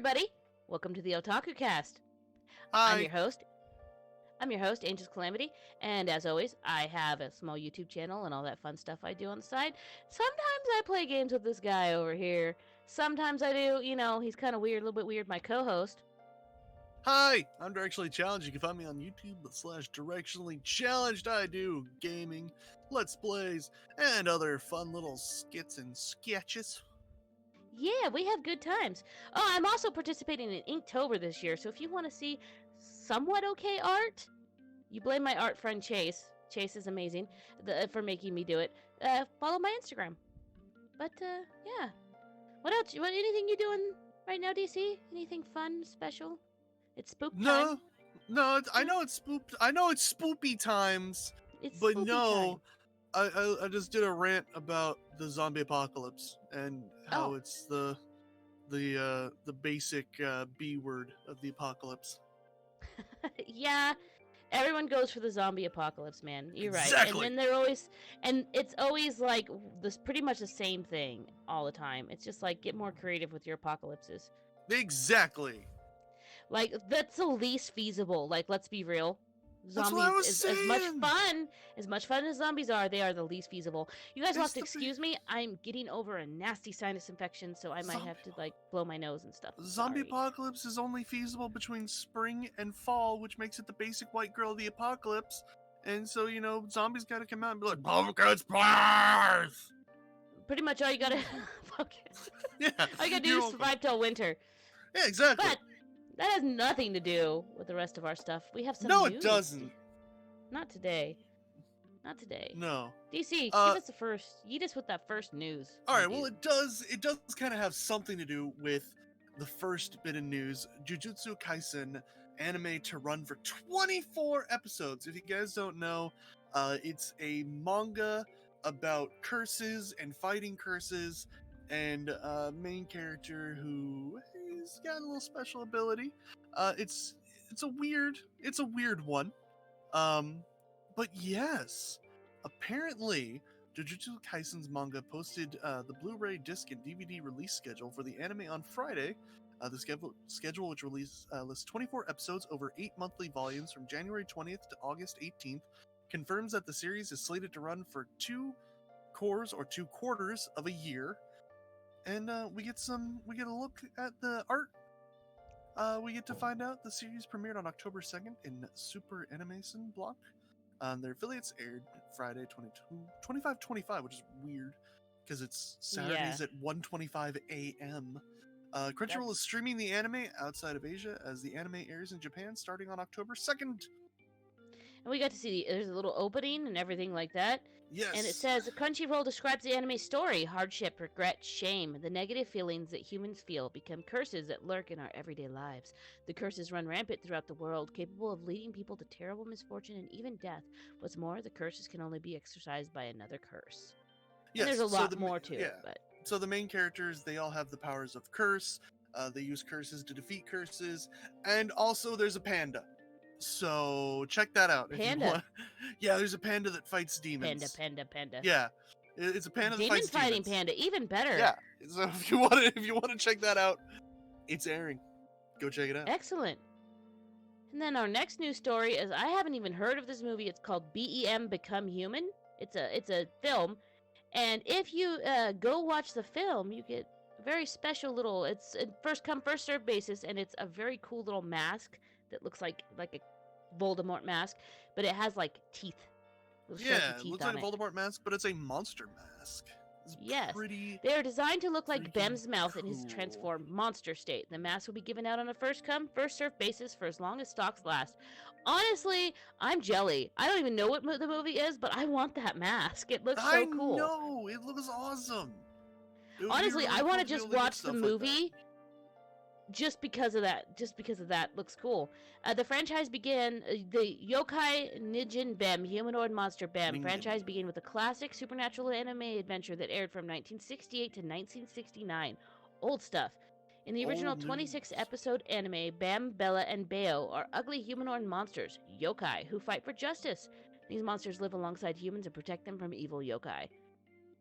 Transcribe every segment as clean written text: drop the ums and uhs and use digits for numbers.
everybody! Welcome to the OtakuCast. Hi. I'm your host, Angel's Calamity, and as always, I have a small YouTube channel and all that fun stuff I do on the side. Sometimes I play games with this guy over here. Sometimes I do, he's kind of weird, a little bit weird, my co-host. Hi, I'm Directionally Challenged. You can find me on YouTube/Directionally Challenged. I do gaming, let's plays, and other fun little skits and sketches. Yeah, we have good times. Oh, I'm also participating in Inktober this year, so if you want to see somewhat okay art, you blame my art friend Chase. Chase is amazing for making me do it. Follow my Instagram. But, yeah. What else? Anything you doing right now, DC? Anything fun, special? It's spook time. No, I know it's spoopy times, It's but spoopy no, time. I just did a rant about the zombie apocalypse and how it's the basic B word of the apocalypse. Yeah, everyone goes for the zombie apocalypse, man. You're Exactly. right. And it's always like this, pretty much the same thing all the time. It's just like, get more creative with your apocalypses. Exactly. Like, that's the least feasible. Like, let's be real. That's what I was saying. As much fun as zombies are, they are the least feasible. You guys will have to excuse me. I'm getting over a nasty sinus infection, so I might have to like blow my nose and stuff. Zombie apocalypse is only feasible between spring and fall, which makes it the basic white girl of the apocalypse. And so, zombies gotta come out and be like, pumpkin spice! Pretty much all you gotta Yeah. all you gotta do is survive till winter. Yeah, exactly. But that has nothing to do with the rest of our stuff. We have some news. It doesn't. Not today. Not today. No. DC, give us the first. Eat us with that first news. Alright, well, it does kind of have something to do with the first bit of news. Jiu-Jitsu Kaisen anime to run for 24 episodes. If you guys don't know, it's a manga about curses and fighting curses, and main character who has got a little special ability. It's a weird one. But yes, apparently Jujutsu Kaisen's manga posted the Blu-ray disc and DVD release schedule for the anime on Friday. The schedule, which lists 24 episodes over 8 monthly volumes from January 20th to August 18th, confirms that the series is slated to run for 2 quarters of a year. And we get a look at the art. We get to find out the series premiered on October 2nd in Super Animation Block. Their affiliates aired Friday 25/25, which is weird because it's Saturdays at 1:25 a.m. Crunchyroll is streaming the anime outside of Asia as the anime airs in Japan starting on October 2nd. And we got to see there's a little opening and everything like that. Yes. And it says, Crunchyroll describes the anime story: hardship, regret, shame. The negative feelings that humans feel become curses that lurk in our everyday lives. The curses run rampant throughout the world, capable of leading people to terrible misfortune and even death. What's more, the curses can only be exercised by another curse. Yes, and there's a lot more to it. But so the main characters, they all have the powers of curse. They use curses to defeat curses. And also there's a panda. So check that out. Panda? Yeah, there's a panda that fights demons. Panda. Yeah, it's a panda that fights demons. Demon fighting panda, even better. Yeah. So if you want to check that out, it's airing. Go check it out. Excellent. And then our next news story is, I haven't even heard of this movie. It's called BEM Become Human. It's a film, and if you go watch the film, you get a very special little. It's a first come first served basis, and it's a very cool little mask that looks like a Voldemort mask, but it has like teeth. It looks like a Voldemort mask, but it's a monster mask. Yes, they are designed to look like Bem's mouth in his transformed monster state. The mask will be given out on a first come first served basis for as long as stocks last. Honestly, I'm jelly. I don't even know what the movie is, but I want that mask. It looks so cool. I know, it looks awesome. Honestly, I want to just watch the movie. Just because of that, looks cool. The franchise began, the Yokai Nijin Bem, humanoid monster Bem franchise began with a classic supernatural anime adventure that aired from 1968 to 1969. Old stuff. In the original 26-episode anime, Bam, Bella, and Bayo are ugly humanoid monsters, yokai, who fight for justice. These monsters live alongside humans and protect them from evil yokai.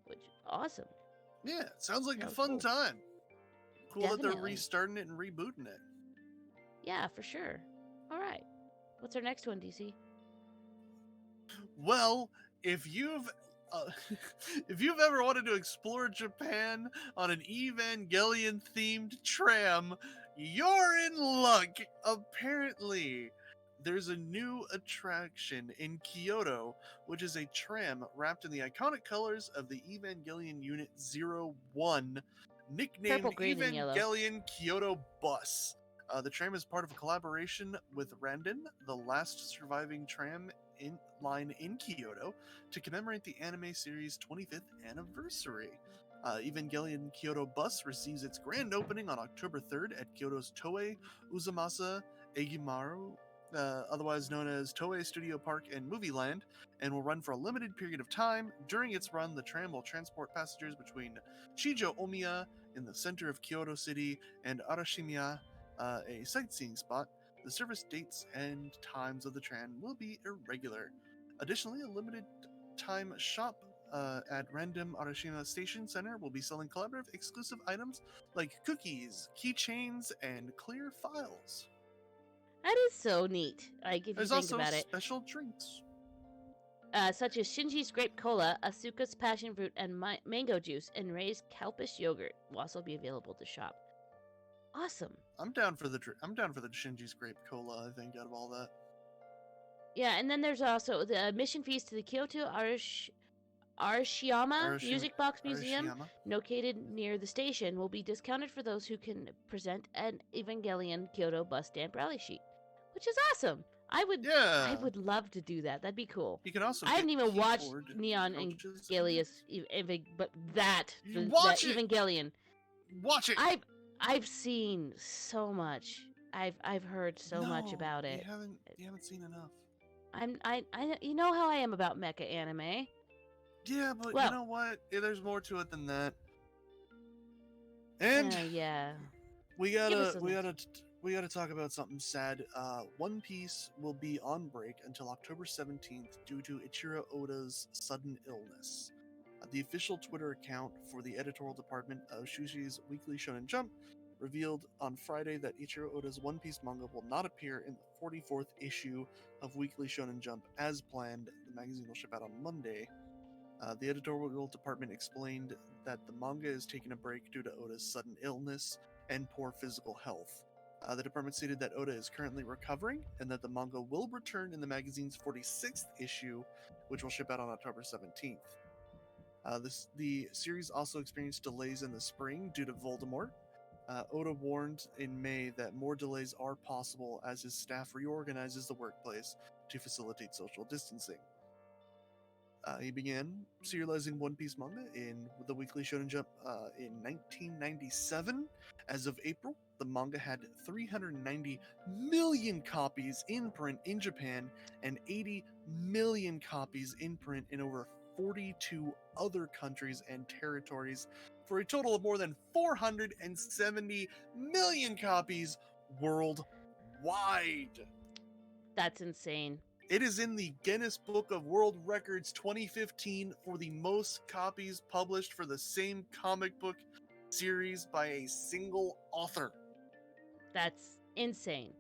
Which, awesome. Yeah, sounds like a fun time. Cool that they're Definitely. restarting it and rebooting it. Yeah, for sure. All right. What's our next one, DC? Well, if you've uh, if you've ever wanted to explore Japan on an Evangelion themed tram, you're in luck. Apparently, there's a new attraction in Kyoto, which is a tram wrapped in the iconic colors of the Evangelion Unit 01, nicknamed Purple, green, and yellow. Evangelion Kyoto Bus. The tram is part of a collaboration with Randen, the last surviving tram line in Kyoto, to commemorate the anime series' 25th anniversary. Evangelion Kyoto Bus receives its grand opening on October 3rd at Kyoto's Toei Uzumasa Egimaru, otherwise known as Toei Studio Park and Movie Land, and will run for a limited period of time. During its run, the tram will transport passengers between Shijo Omiya in the center of Kyoto City and Arashimiya, a sightseeing spot. The service dates and times of the tram will be irregular. Additionally, a limited time shop at Random Arashima Station Center will be selling collaborative exclusive items like cookies, keychains, and clear files. That is so neat. Like, if There's you think also about it. special drinks. Such as Shinji's grape cola, Asuka's passion fruit and mango juice, and Ray's Kalpish yogurt will also be available to shop. Awesome. I'm down for the Shinji's grape cola. I think out of all that. Yeah, and then there's also the admission fees to the Kyoto Arashiyama Music Box Museum, located near the station, will be discounted for those who can present an Evangelion Kyoto bus stamp rally sheet, which is awesome. I would love to do that. That'd be cool. You can also. I haven't even watched Neon Evangelius, but that Evangelion. Watch it. I've seen so much. I've heard so much about it. You haven't seen enough. I you know how I am about mecha anime. Yeah, but you know what? There's more to it than that. And yeah, we gotta talk about something sad. One Piece will be on break until October 17th due to Ichiro Oda's sudden illness. The official Twitter account for the editorial department of Shushi's Weekly Shonen Jump revealed on Friday that Ichiro Oda's One Piece manga will not appear in the 44th issue of Weekly Shonen Jump as planned. The magazine will ship out on Monday. The editorial department explained that the manga is taking a break due to Oda's sudden illness and poor physical health. The department stated that Oda is currently recovering and that the manga will return in the magazine's 46th issue, which will ship out on October 17th. The series also experienced delays in the spring due to Voldemort. Oda warned in May that more delays are possible as his staff reorganizes the workplace to facilitate social distancing. He began serializing One Piece manga in the Weekly Shonen Jump in 1997. As of April, the manga had 390 million copies in print in Japan and 80 million copies in print in over 42 other countries and territories, for a total of more than 470 million copies worldwide. That's insane. It is in the Guinness Book of World Records 2015 for the most copies published for the same comic book series by a single author. That's insane.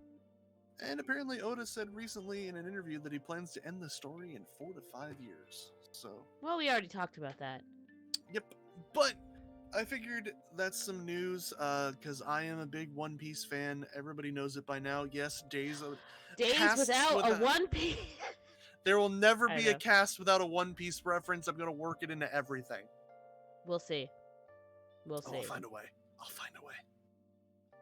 And apparently Oda said recently in an interview that he plans to end the story in 4 to 5 years. So, well, we already talked about that. Yep. But I figured that's some news because I am a big One Piece fan. Everybody knows it by now. Yes, days without a One Piece. There will never be a cast without a One Piece reference. I'm going to work it into everything. We'll see. We'll see. I'll find a way.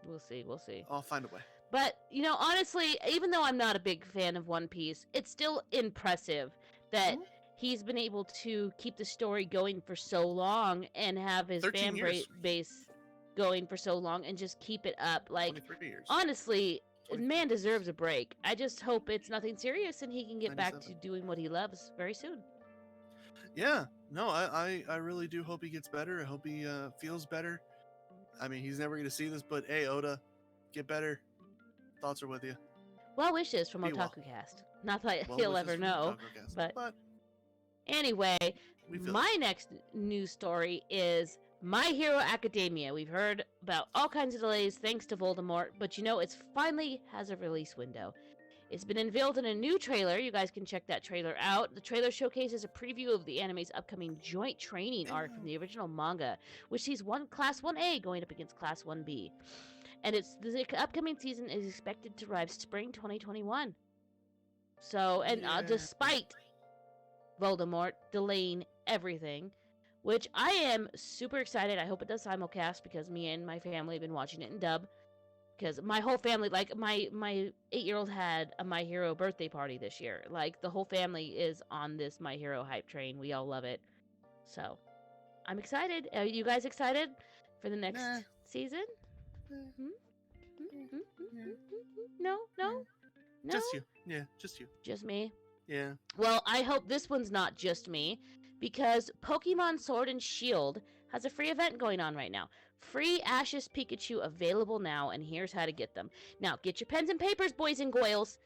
We'll see. I'll find a way. But, honestly, even though I'm not a big fan of One Piece, it's still impressive that he's been able to keep the story going for so long and have his fan base going for so long and just keep it up. Like, 23 years. Honestly, man deserves a break. I just hope it's nothing serious and he can get 97. back to doing what he loves very soon. Yeah, no, I really do hope he gets better. I hope he feels better. I mean, he's never going to see this, but hey, Oda, get better. Thoughts are with you. Well wishes from OtakuCast. Not that he'll ever know, but anyway, my next news story is My Hero Academia. We've heard about all kinds of delays thanks to Voldemort, but you know, it's finally has a release window. It's been unveiled in a new trailer. You guys can check that trailer out. The trailer showcases a preview of the anime's upcoming joint training arc from the original manga, which sees Class 1A going up against Class 1B. And the upcoming season is expected to arrive spring 2021. So, and despite Voldemort delaying everything, which I am super excited. I hope it does simulcast because me and my family have been watching it in dub. Because my whole family, like my 8-year-old had a My Hero birthday party this year. Like the whole family is on this My Hero hype train. We all love it. So I'm excited. Are you guys excited for the next season? No? Just you. Yeah, just you. Just me? Yeah. Well, I hope this one's not just me, because Pokemon Sword and Shield has a free event going on right now. Free Ashes Pikachu available now, and here's how to get them. Now, get your pens and papers, boys and goyles,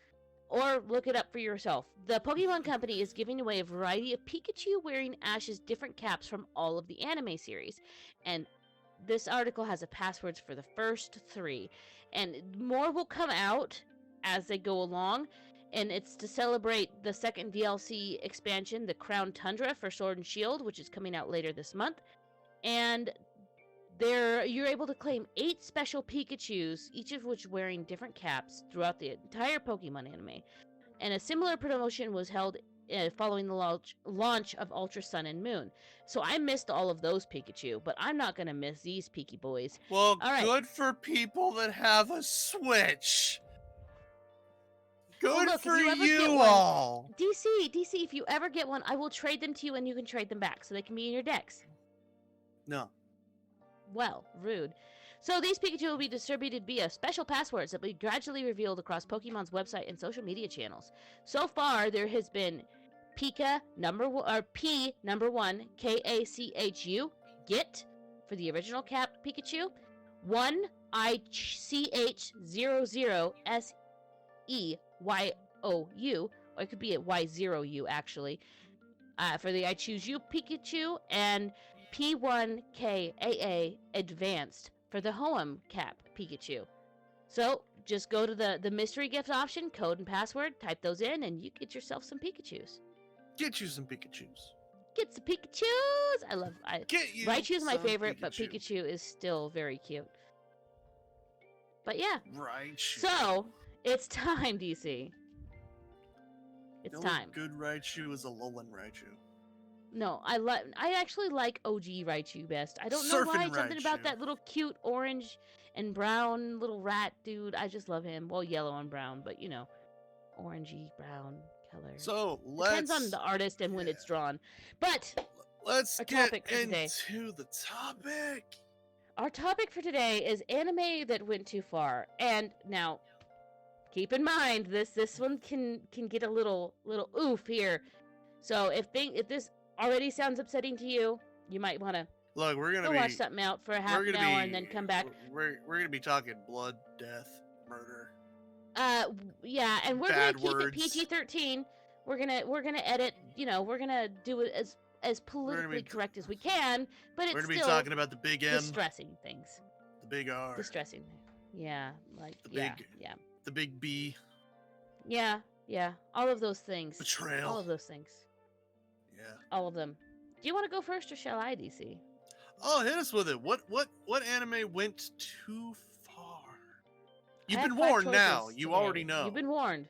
or look it up for yourself. The Pokemon Company is giving away a variety of Pikachu wearing Ash's different caps from all of the anime series. And this article has the passwords for the first 3. And more will come out as they go along. And it's to celebrate the second DLC expansion, the Crown Tundra for Sword and Shield, which is coming out later this month. And you're able to claim 8 special Pikachus, each of which wearing different caps throughout the entire Pokemon anime. And a similar promotion was held following the launch of Ultra Sun and Moon. So I missed all of those Pikachu, but I'm not going to miss these Pikachu boys. Well, good for people that have a Switch. Good for you all. DC, if you ever get one, I will trade them to you and you can trade them back so they can be in your decks. No. Well, rude. So these Pikachu will be distributed via special passwords that will be gradually revealed across Pokemon's website and social media channels. So far, there has been P1 KACHU get for the original cap Pikachu, 1 ICH00 SEYOU, or it could be at Y0U actually, for the I Choose You Pikachu, and P1KAA Advanced for the Hoenn Cap Pikachu. So just go to the mystery gift option, code and password, type those in, and you get yourself some Pikachus. Get you some Pikachus. Get some Pikachus! Raichu's my favorite, Pikachu. but Pikachu is still very cute. But yeah. Raichu. So, it's time, DC. It's time. Good Raichu is a Alolan Raichu. No, I actually like OG Raichu best. I don't know why. Something about that little cute orange and brown little rat dude. I just love him. Well, yellow and brown, but you know, orangey brown color. So depends on the artist and when it's drawn. But let's get into the topic. Our topic for today is anime that went too far. And now, keep in mind this one can get a little oof here. So if this already sounds upsetting to you, you might want to watch something out for a half an hour and then come back. We're gonna be talking blood, death, murder. Yeah, and we're gonna keep it PG-13. We're gonna edit. You know, we're gonna do it as politically correct as we can, but it's we're gonna be still talking about the big M, distressing things. The big R. Distressing. Yeah, like the yeah. The big B. Yeah. All of those things. Betrayal. All of those things. Yeah. All of them. Do you want to go first or shall I, DC? Oh, hit us with it. What anime went too far? You've been I have 5 warned now. choices You today. already know. You've been warned.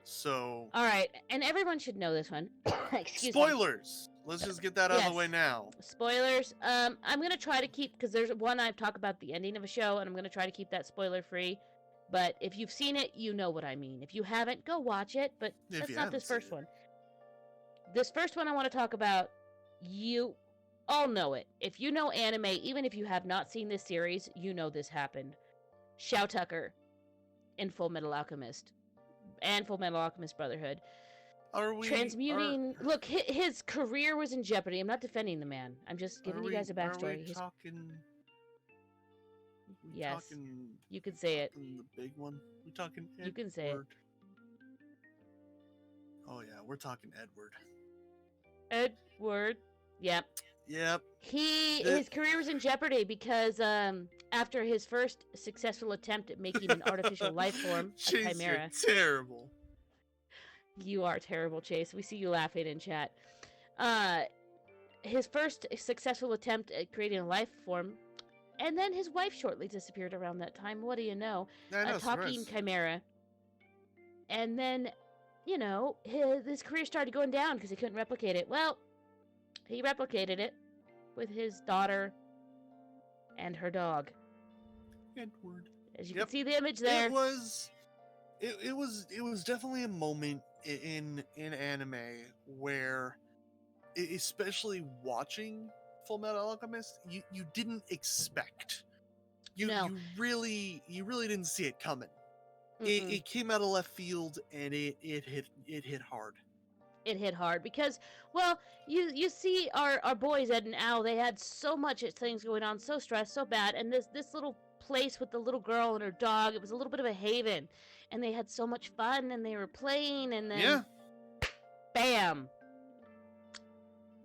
So. All right, and everyone should know this one. Excuse Spoilers. Let's just get that out of the way now. Spoilers. I'm gonna try to keep, because there's one I've talked about the ending of a show, and I'm gonna try to keep that spoiler free. But if you've seen it, you know what I mean. If you haven't, go watch it. But that's not this first one. This first one I want to talk about, you all know it. If you know anime, even if you have not seen this series, you know this happened. Shao Tucker in Full Metal Alchemist and Full Metal Alchemist Brotherhood. Transmuting. Look, his career was in jeopardy. I'm not defending the man. I'm just giving you guys a backstory. Yes, you can say it. The big one. We're talking Edward. You can say it. Oh yeah, we're talking Edward. Edward. Yeah. Yep. His career was in jeopardy because after his first successful attempt at making an artificial life form, a Chase, chimera. you're terrible. You are terrible, Chase. We see you laughing in chat. His first successful attempt at creating a life form, and then his wife shortly disappeared around that time. What do you know? I know, A talking surprise. chimera. And then, his career started going down because he couldn't replicate it. Well, he replicated it with his daughter and her dog. Edward. As you can see the image there. It was definitely a moment in anime where, especially watching Full Metal Alchemist, you didn't expect. No. You really didn't see it coming. It came out of left field, and it hit hard. It hit hard because, well, you see our boys Ed and Al, they had so much things going on, so stressed, so bad, and this little place with the little girl and her dog, it was a little bit of a haven, and they had so much fun, and they were playing, and then bam,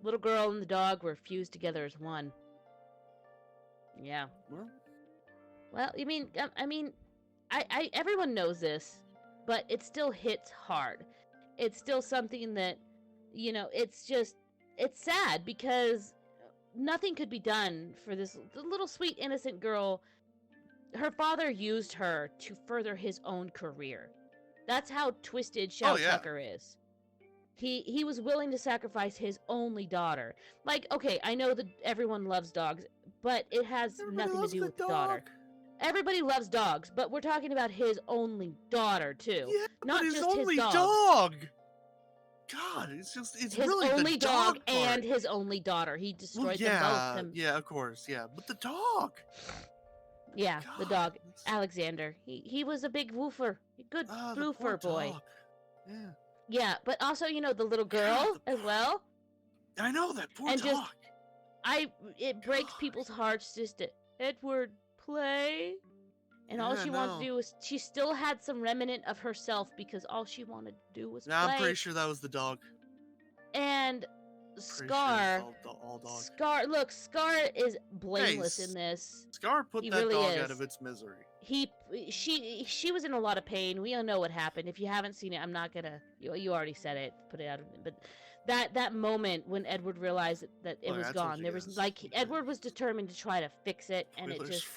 little girl and the dog were fused together as one. Yeah. Well, I mean, I everyone knows this, but it still hits hard. It's still something that, it's sad because nothing could be done for this little sweet innocent girl. Her father used her to further his own career. That's how twisted Shao Tucker is. He was willing to sacrifice his only daughter. Like, okay, I know that everyone loves dogs, but it has nothing to do with the daughter. Everybody loves dogs, but we're talking about his only daughter too. Yeah, not but just only his dog. God, it's his really only the dog part. and his only daughter. He destroyed them both. Yeah, of course, yeah. But the dog. Yeah, God, the dog, Alexander. He was a big woofer, a good bloofer boy. Dog. Yeah. Yeah, but also the little girl as well. I know that poor and dog. It breaks people's hearts just to Edward play. And all she wanted to do was, she still had some remnant of herself because all she wanted to do was play. I'm pretty sure that was the dog. And Scar, Scar is blameless in this. Scar put that really dog is. out of its misery. She was in a lot of pain. We all know what happened. If you haven't seen it, I'm not gonna. You already said it. Put it out of it. But that moment when Edward realized that it was gone, there was Edward was determined to try to fix it, and it just.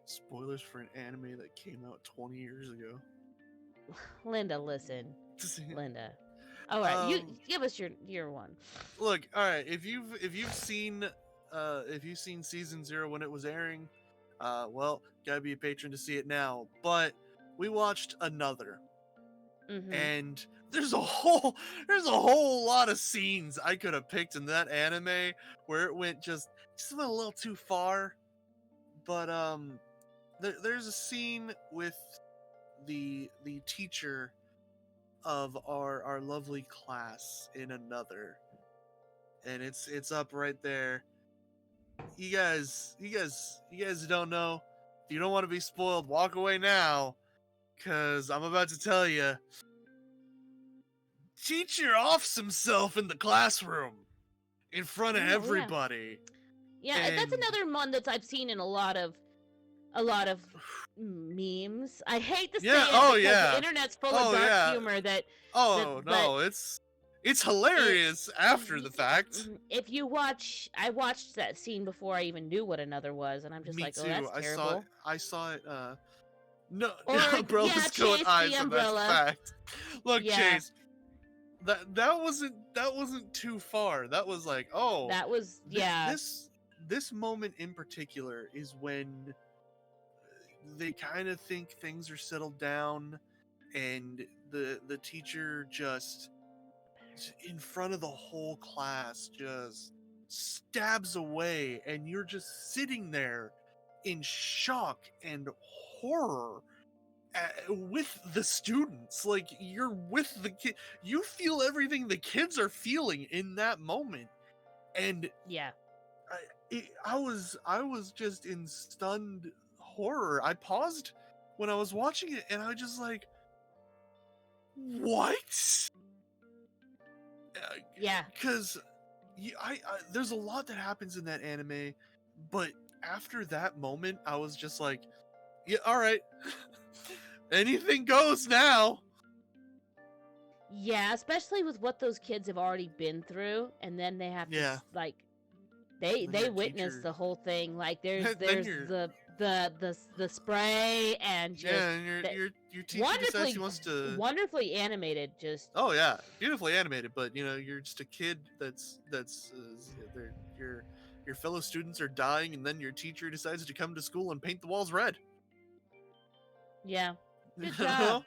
Spoilers for an anime that came out 20 years ago. Linda, listen. Linda. All right, you give us your one. Look, all right. If you've seen season 0 when it was airing, well, gotta be a patron to see it now. But we watched another, and there's a whole lot of scenes I could have picked in that anime where it went just went a little too far. But there's a scene with the teacher of our lovely class in another, and it's up right there. You guys don't know. If you don't want to be spoiled, walk away now, cause I'm about to tell you. Teacher offs himself in the classroom in front of everybody. Yeah, that's another one that I've seen in a lot of memes. I hate to say it because the internet's full of dark humor that. It's hilarious after the fact. If you watch, I watched that scene before I even knew what another was, and I'm just that's terrible. I saw it. No, or, umbrellas going eyes. That's a fact. Look, Chase. That wasn't too far. That was like, that was This moment in particular is when they kind of think things are settled down, and the teacher just in front of the whole class just stabs away, and you're just sitting there in shock and horror with the students. Like, you're with the kid, you feel everything the kids are feeling in that moment, and I was just in stunned horror. I paused when I was watching it, and I was just like, what? Yeah. Because there's a lot that happens in that anime, but after that moment, I was just like, yeah, all right, anything goes now. Yeah, especially with what those kids have already been through, and then they have to Yeah. like Then they your witness teacher- the whole thing. Like then there's your the spray and just yeah, and the, your teacher decides he wants to. wonderfully animated. Just Oh yeah, beautifully animated, but you're just a kid that's your fellow students are dying, and then your teacher decides to come to school and paint the walls red. yeah, good You job. know?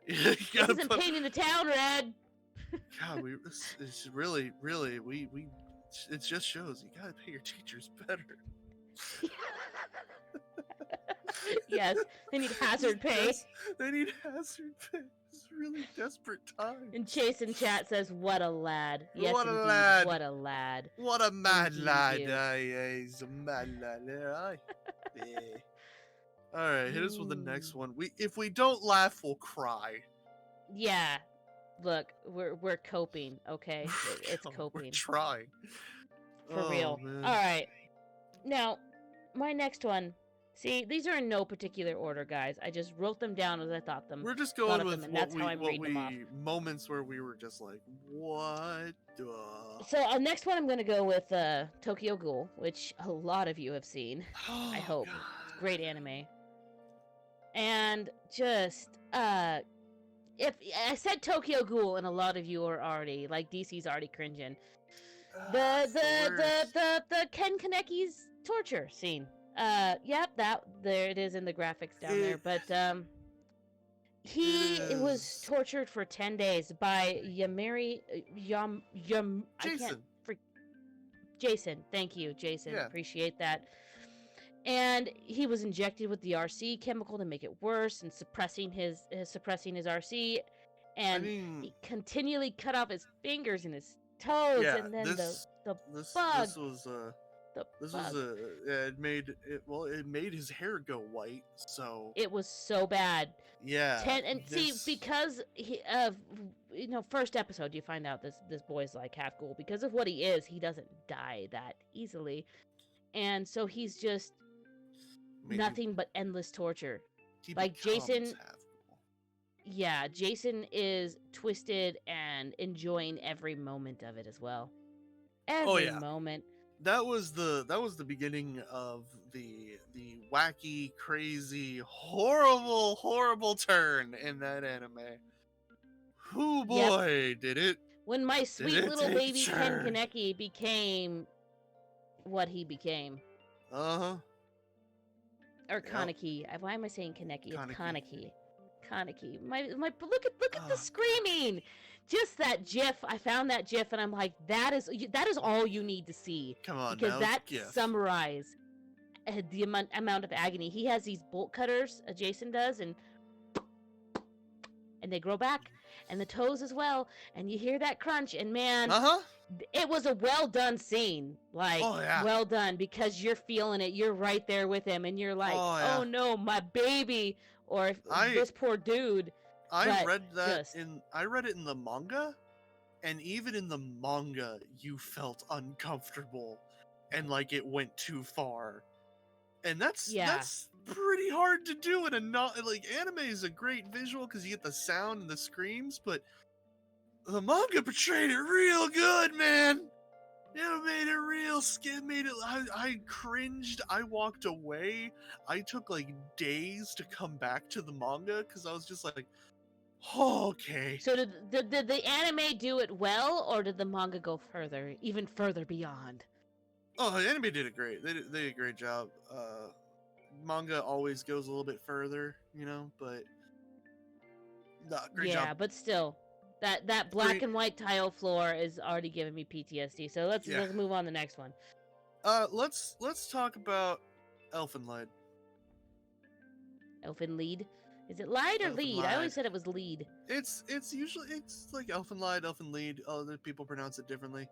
You This gotta isn't put, painting the town red. God, it's really we it just shows you gotta pay your teachers better. Yes, they need hazard pay. They need hazard pay. It's really desperate time. And Chase in chat says, "What a lad! Yes, What a indeed, lad. what a lad!" What a mad Indeed lad! you. Aye, he's a mad lad. Aye. Yeah. All right, hit us with the next one. If we don't laugh, we'll cry. Yeah, look, we're coping. Okay, it's We're coping trying. for Oh, real. man. All right, now my next one. See, these are in no particular order, guys. I just wrote them down as I thought them. We're just thought going of with them, and that's how I'm reading them off. moments where we were just like, what the? So next one, I'm gonna go with Tokyo Ghoul, which a lot of you have seen. I hope. God. It's a great anime. And just if I said Tokyo Ghoul, and a lot of you are already like DC's already cringing. It's the worst. The Ken Kaneki's torture scene. Yep, that there it is in the graphics down there. But he was is. tortured for 10 days by Yamiri I can't Jason. Jason. Thank you, Jason. Yeah. Appreciate that. And he was injected with the RC chemical to make it worse, and suppressing his RC, and I mean, he continually cut off his fingers and his toes, yeah, and then this bug. was the was bug. it made his hair go white, so It was so bad. yeah. See, because he of first episode you find out this boy's like half ghoul. Because of what he is, he doesn't die that easily, and so he's just nothing but endless torture. Like Jason. Yeah, Jason is twisted and enjoying every moment of it as well. Every moment. That was the beginning of the wacky, crazy, horrible turn in that anime. Whoo boy, did it! When my sweet little take a baby Ken turn. Kaneki became what he became. Uh-huh. Or Kaneki. Why am I saying Kaneki? It's Kaneki. Kaneki. My look at the screaming. Just that GIF. I found that GIF and I'm like, that is all you need to see. Come on, because now, that GIF. summarizes the amount of agony. He has these bolt cutters, Jason does, and they grow back, and the toes as well, and you hear that crunch, and man, it was a well done scene. Like, well done, because you're feeling it. You're right there with him, and you're like, oh no, my baby, or this poor dude. I read it in the manga, and even in the manga, you felt uncomfortable, and like it went too far, and that's pretty hard to do in a anime is a great visual because you get the sound and the screams, but the manga portrayed it real good, man. It made it real I cringed. I walked away. I took like days to come back to the manga because I was just like, oh, okay. So did the anime do it well, or did the manga go even further beyond? Oh, the anime did it great. They did a great job. Manga always goes a little bit further, but great job. But still, that black and white tile floor is already giving me PTSD. So let's move on to the next one. Let's talk about Elfenlied. Elfenlied? Is it lied or lead? I always said it was lead. It's like Elfenlied, Elfenlied. Other people pronounce it differently.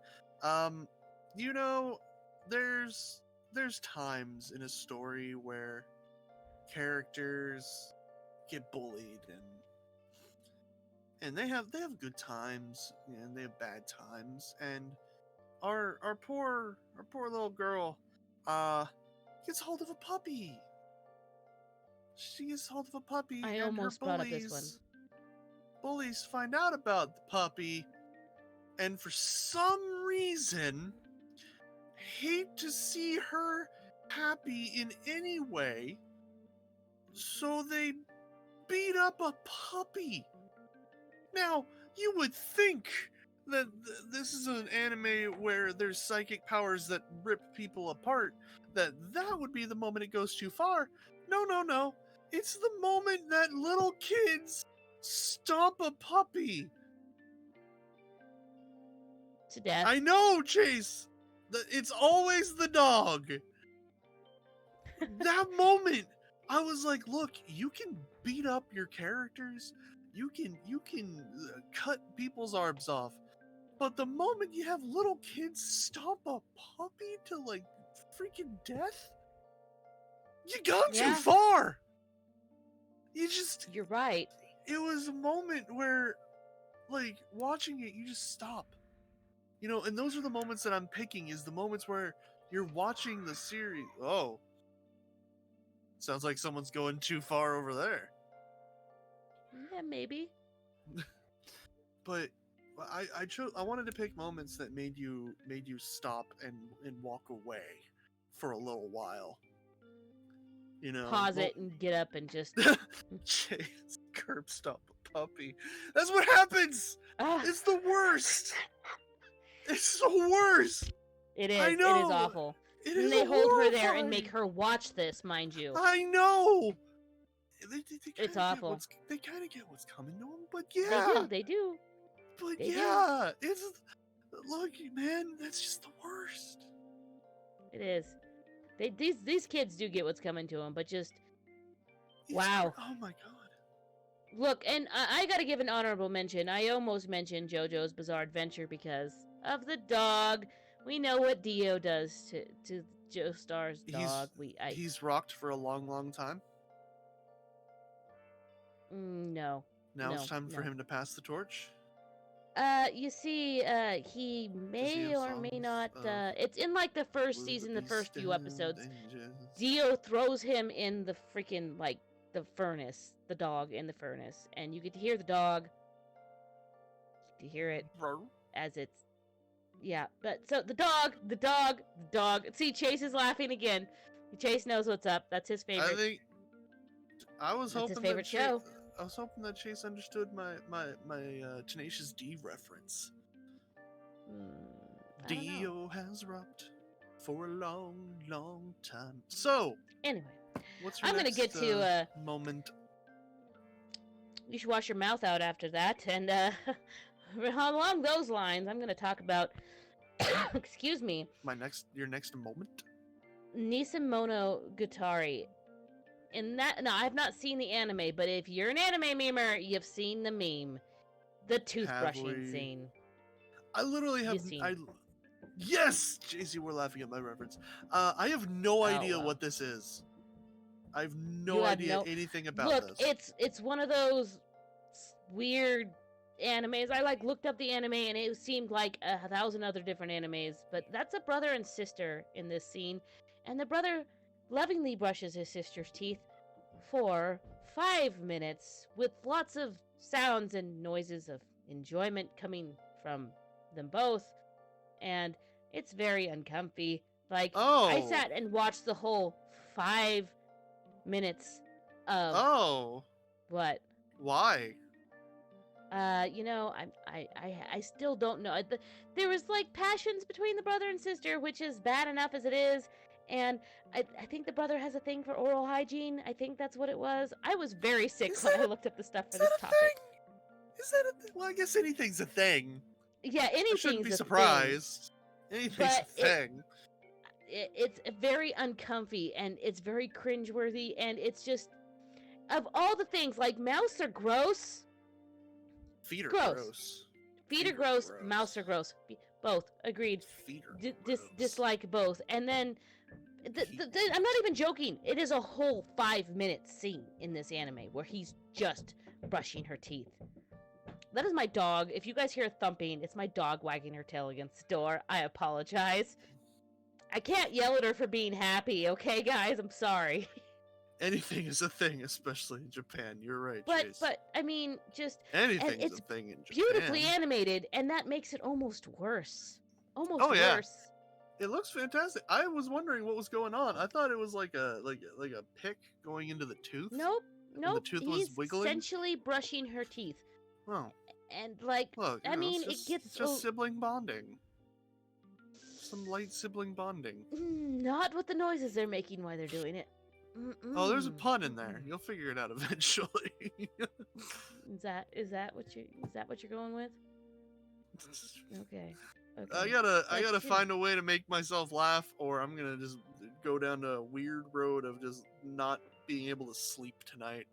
There's times in a story where characters get bullied and they have good times and they have bad times, and our poor little girl gets hold of a puppy. She gets hold of a puppy, I and her almost brought up this one. bullies find out about the puppy, and for some reason hate to see her happy in any way, so they beat up a puppy. Now, you would think that this is an anime where there's psychic powers that rip people apart, that would be the moment it goes too far. No. It's the moment that little kids stomp a puppy. To death. I know, Chase. It's always the dog. That moment, I was like, look, you can beat up your characters. You can cut people's arms off. But the moment you have little kids stomp a puppy to like freaking death, you gone too far. You're right. It was a moment where, like, watching it, you just stop. You know, and those are the moments that I'm picking, is the moments where you're watching the series. Oh. Sounds like someone's going too far over there. Yeah, maybe. But I wanted to pick moments that made you stop and walk away for a little while. You know, Pause it and get up and just Chase curb stomp a puppy. That's what happens. It's the worst. It's the worst. It is. I know. It is awful. It and is they hold her there horrifying. and make her watch this, mind you. I know. It's awful. They kind of get what's coming to them, but yeah. They do. But yeah, it's look, man, that's just the worst. It is. These kids do get what's coming to them, but just wow. Oh my god. Look, and I gotta give an honorable mention. I almost mentioned JoJo's Bizarre Adventure because of the dog. We know what Dio does to Joestar's dog. He's rocked for a long time. No. Now it's time for him to pass the torch. You see, he may or may not. It's in like the first season, the first few episodes. Dio throws him in the freaking like the furnace, the dog in the furnace, and you get to hear the dog. You get to hear it as it's. Yeah, but so the dog. See, Chase is laughing again. Chase knows what's up. That's his favorite. I was hoping his favorite show. I was hoping that Chase understood my Tenacious D reference. Dio has rocked for a long time. So anyway, what's your I'm gonna get to moment? You should wash your mouth out after that, and along those lines, I'm gonna talk about. Excuse me. Your next moment. Nissan Monogatari. In that, no, I've not seen the anime, but if you're an anime memer, you've seen the meme, the toothbrushing scene. I literally have. Yes, JC, we're laughing at my reference. I have no idea what this is. I have no idea anything about this. It's one of those weird animes. I looked up the anime and it seemed like 1,000 other different animes, but that's a brother and sister in this scene, and the brother lovingly brushes his sister's teeth for 5 minutes with lots of sounds and noises of enjoyment coming from them both, and it's very uncomfy. I sat and watched the whole 5 minutes of what? Why? I still don't know. There was passions between the brother and sister, which is bad enough as it is. And I think the brother has a thing for oral hygiene. I think that's what it was. I was very sick when I looked up the stuff for this topic. Is that a thing? Well, I guess anything's a thing. Yeah, anything's a thing. I shouldn't be surprised. Anything's a thing. It's very uncomfy, and it's very cringeworthy, and it's just... Of all the things, mouths are gross. Feet are gross. Feet are gross. Mouths are gross. Both. Agreed. Feet are gross. Dislike both. And then... I'm not even joking. It is a whole 5-minute scene in this anime where he's just brushing her teeth. That is my dog. If you guys hear thumping, it's my dog wagging her tail against the door. I apologize. I can't yell at her for being happy, okay, guys? I'm sorry. Anything is a thing, especially in Japan. You're right, Chase. But I mean, just Anything's it's a thing in Japan. beautifully animated, and that makes it almost worse. Almost yeah. worse. It looks fantastic. I was wondering what was going on. I thought it was like a pick going into the tooth. Nope. The tooth was He's wiggling? essentially brushing her teeth. Oh. And like, Look, I mean, it gets it's just sibling bonding. Some light sibling bonding. not with the noises they're making while they're doing it. Oh, there's a pun in there. You'll figure it out eventually. Is that what you're going with? Okay. I gotta find a way to make myself laugh, or I'm gonna just go down a weird road of just not being able to sleep tonight.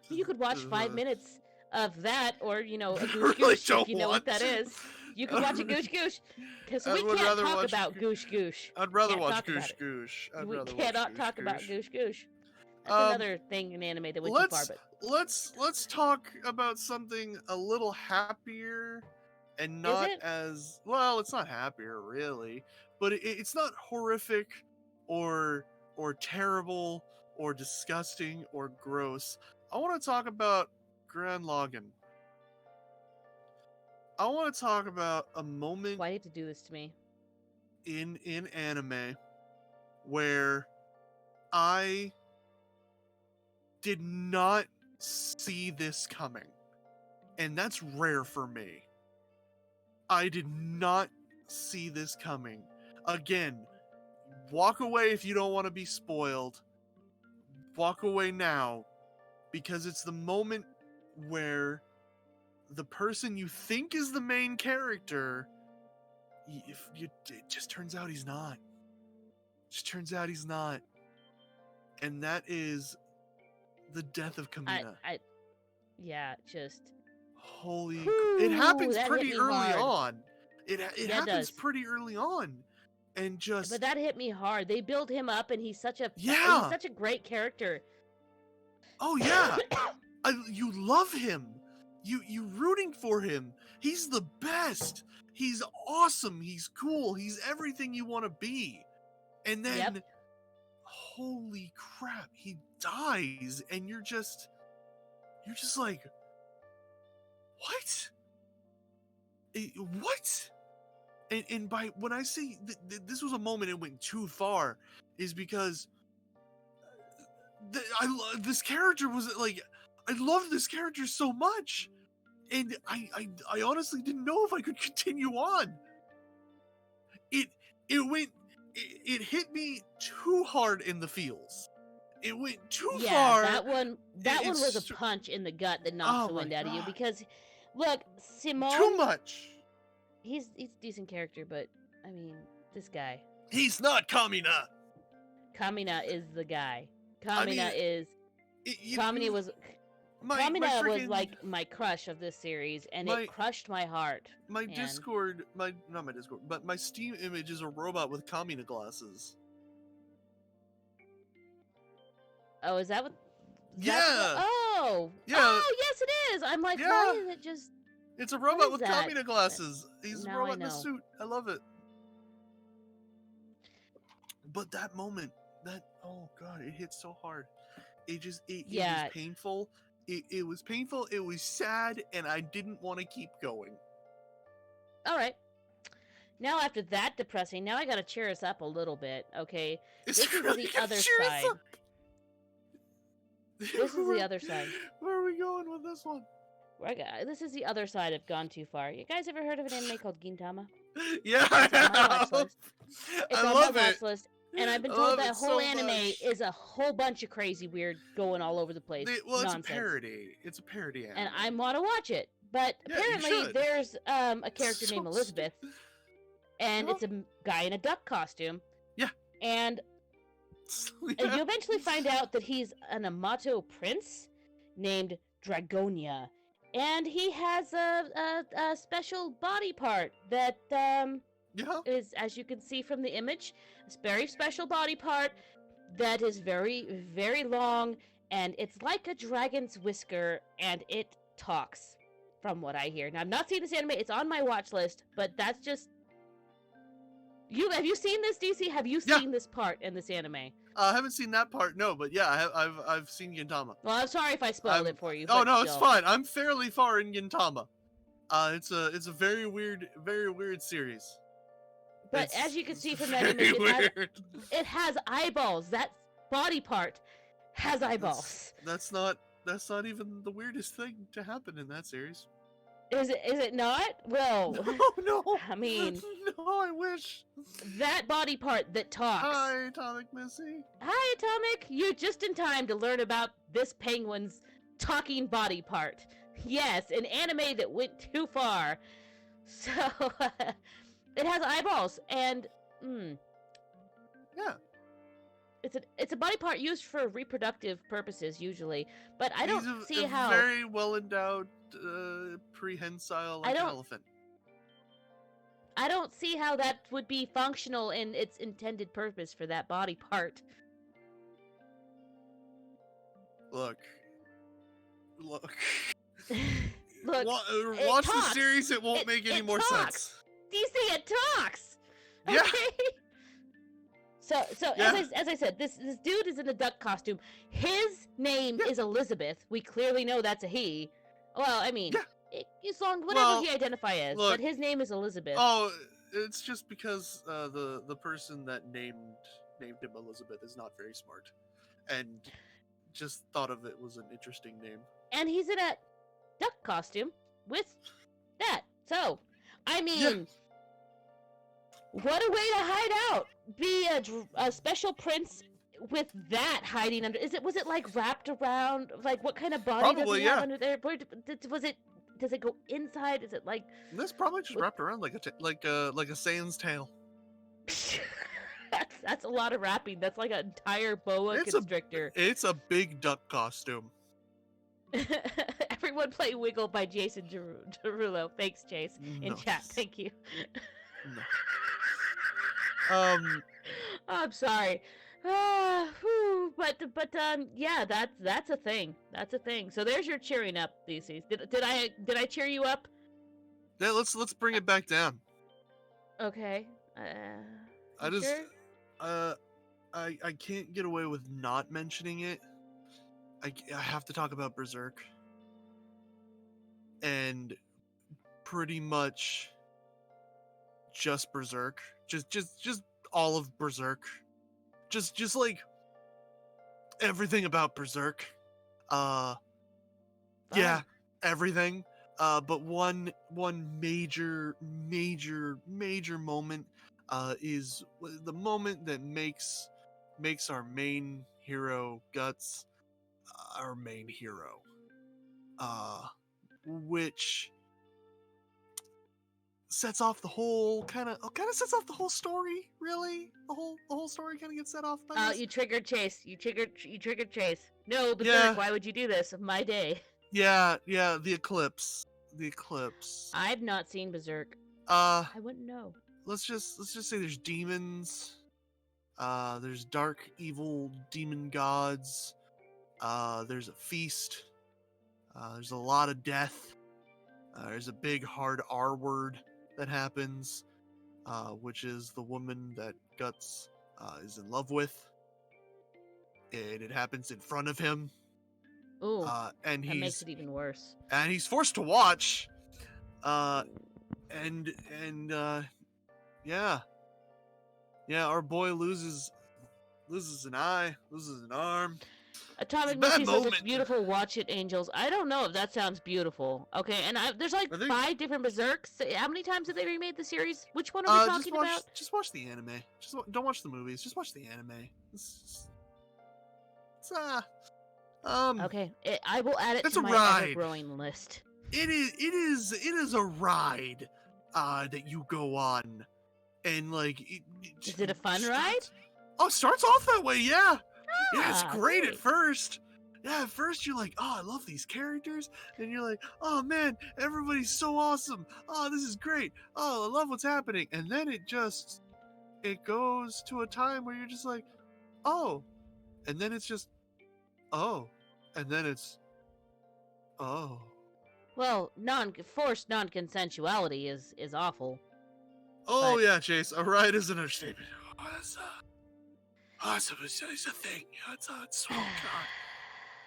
You could watch 5 minutes of that, or a goosh really goosh, don't if you know what that want to. is. You can watch a goosh goosh, because I we would can't rather talk watch about goosh goosh. I'd rather Can't watch talk about Goosh it. Goosh. We I'd rather cannot watch talk Goosh about Goosh. goosh goosh. That's another thing in anime that went too far. But Let's talk about something a little happier and not it? as well. It's not happier really, but it's not horrific or terrible or disgusting or gross. I want to talk about Grand Login. I want to talk about a moment why do you have to do this to me? in anime where I did not see this coming. And that's rare for me. I did not see this coming. Again, walk away if you don't want to be spoiled. Walk away now, because it's the moment where the person you think is the main character, it just turns out he's not. Just turns out he's not. And that is the death of Kamina. Holy... it happens pretty early on. It happens pretty early on. And just... But that hit me hard. They build him up, and he's such a great character. Oh, yeah. You love him. You rooting for him. He's the best. He's awesome. He's cool. He's everything you want to be. And then, holy crap, he dies, and you're just like, what? What? And by when I say this was a moment it went too far, is because this character was like, I loved this character so much, and I honestly didn't know if I could continue on. It hit me too hard in the feels. It went too far. That one was a punch in the gut that knocks the wind out of you, because look, Simone, too much. He's a decent character, but I mean, this guy. He's not Kamina. Kamina is the guy. Kamina was like my crush of this series, and it crushed my heart. My Steam image is a robot with Kamina glasses. Oh, is that what? Yeah. Oh, yes, it is. I'm like, why is it just? It's a robot with Kamina glasses. He's a robot in a suit. I love it. But that moment, oh god, it hit so hard. It was painful. It was painful. It was sad, and I didn't want to keep going. All right. Now after that depressing, now I gotta cheer us up a little bit, okay? This is the other side. This is the other side. Where are we going with this one? This is the other side of Gone Too Far. You guys ever heard of an anime called Gintama? Yeah, I have. It's on my watch list, and I've been told that whole anime is a whole bunch of crazy, weird, going all over the place. It's a parody. It's a parody anime. And I want to watch it, but apparently there's a character named Elizabeth, and it's a guy in a duck costume. Yeah. And you eventually find out that he's an Amato prince named Dragonia. And he has a special body part that is, as you can see from the image, a very special body part that is very, very long, and it's like a dragon's whisker, and it talks, from what I hear. Now, I've not seen this anime. It's on my watch list, but that's just... Have you seen this, DC? Have you Yeah. seen this part in this anime? I haven't seen that part, no, but yeah, I've seen Gintama. Well, I'm sorry if I spoiled it for you. Oh but no, still. it's fine. I'm fairly far in Gintama. It's a very weird series. But It's as you can see from that very image, weird. it has eyeballs. That body part has eyeballs. That's not even the weirdest thing to happen in that series. Is it not? Well, No. I mean, no, I wish. That body part that talks. Hi, Atomic Missy. Hi, Atomic. You're just in time to learn about this penguin's talking body part. Yes, an anime that went too far. So, it has eyeballs, and yeah, it's a body part used for reproductive purposes usually. But I don't see a how. Very well endowed prehensile like elephant. I don't see how that would be functional in its intended purpose for that body part. Look. Look, watch the series. It won't make any more sense. DC, it talks. Yeah. Okay? So Yeah. as I said, this dude is in a duck costume. His name is Elizabeth. We clearly know that's a he. Well, I mean, as long whatever he identify as, but his name is Elizabeth. Oh, it's just because the person that named him Elizabeth is not very smart, and just thought of it was an interesting name. And he's in a duck costume with that. So, I mean, what a way to hide out! Be a special prince with that hiding under. Was it like wrapped around? Like, what kind of body does he have under there? Does it go inside? Is it like? This probably just wrapped around like a Saiyan's tail. That's a lot of wrapping. That's like an entire boa constrictor. It's a big duck costume. Everyone play Wiggle by Jason Derulo. Thanks, Chase. In chat. Thank you. No. I'm sorry. Yeah, that's a thing. That's a thing. So there's your cheering up thesis. Did I cheer you up? Yeah, let's bring it back down. Okay. I can't get away with not mentioning it. I have to talk about Berserk. And pretty much just Berserk. Just all of Berserk. Just like everything about Berserk. Yeah, everything. But one major moment is the moment that makes our main hero Guts our main hero, which sets off the whole sets off the whole story. Really, the whole story kind of gets set off by this. You triggered Chase. You triggered Chase. No, Berserk, why would you do this? My day. Yeah, the eclipse. I've not seen Berserk. I wouldn't know. Let's just say there's demons. There's dark, evil demon gods. There's a feast. There's a lot of death. There's a big hard R word that happens, which is the woman that Guts is in love with. And it happens in front of him. Ooh, and that makes it even worse. And he's forced to watch. Yeah, our boy loses an eye, loses an arm. Atomic Missy says it's beautiful. Watch it, angels. I don't know if that sounds beautiful. Okay, and there's like 5 different Berserks. How many times have they remade the series? Which one are we talking about? Just watch the anime. Don't watch the movies. Just watch the anime. Okay, I will add it to my ever-growing list. It is a ride that you go on, and like. Is it a fun ride? Oh, it starts off that way, yeah. Yeah, it's great great. At first. Yeah, at first you're like, oh, I love these characters. And you're like, oh man, everybody's so awesome. Oh, this is great. Oh, I love what's happening. And then it goes to a time where you're just like, oh. And then it's just, oh. And then it's, oh. Well, forced non-consensuality is awful. Oh, But yeah, Chase. A ride is an understatement. Oh, it's a thing. It's oh, God.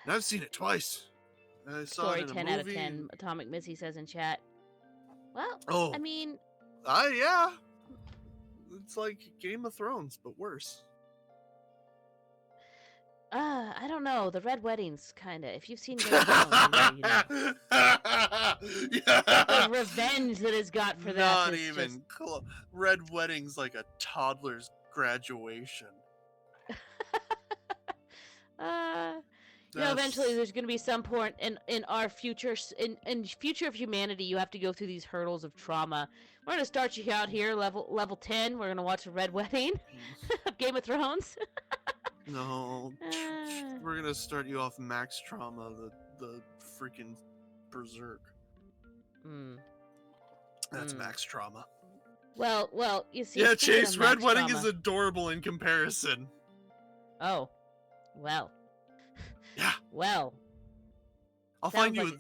And I've seen it twice. I saw it Story in a 10 out of movie. 10. Atomic Missy says in chat. Well, I Oh, mean, yeah. It's like Game of Thrones, but worse. I don't know. The Red Wedding's kind of. If you've seen Game of Thrones, you know. The revenge that is got for that Not is even just. Red Wedding's like a toddler's graduation. Eventually there's going to be some point in our future, in future of humanity, you have to go through these hurdles of trauma. We're going to start you out here, level 10. We're going to watch a Red Wedding of Game of Thrones. No, we're gonna start you off max trauma, the freaking Berserk. That's max trauma. Well, you see. Yeah, Chase, Red Wedding trauma, is adorable in comparison. Oh, well. Yeah. Well. I'll find you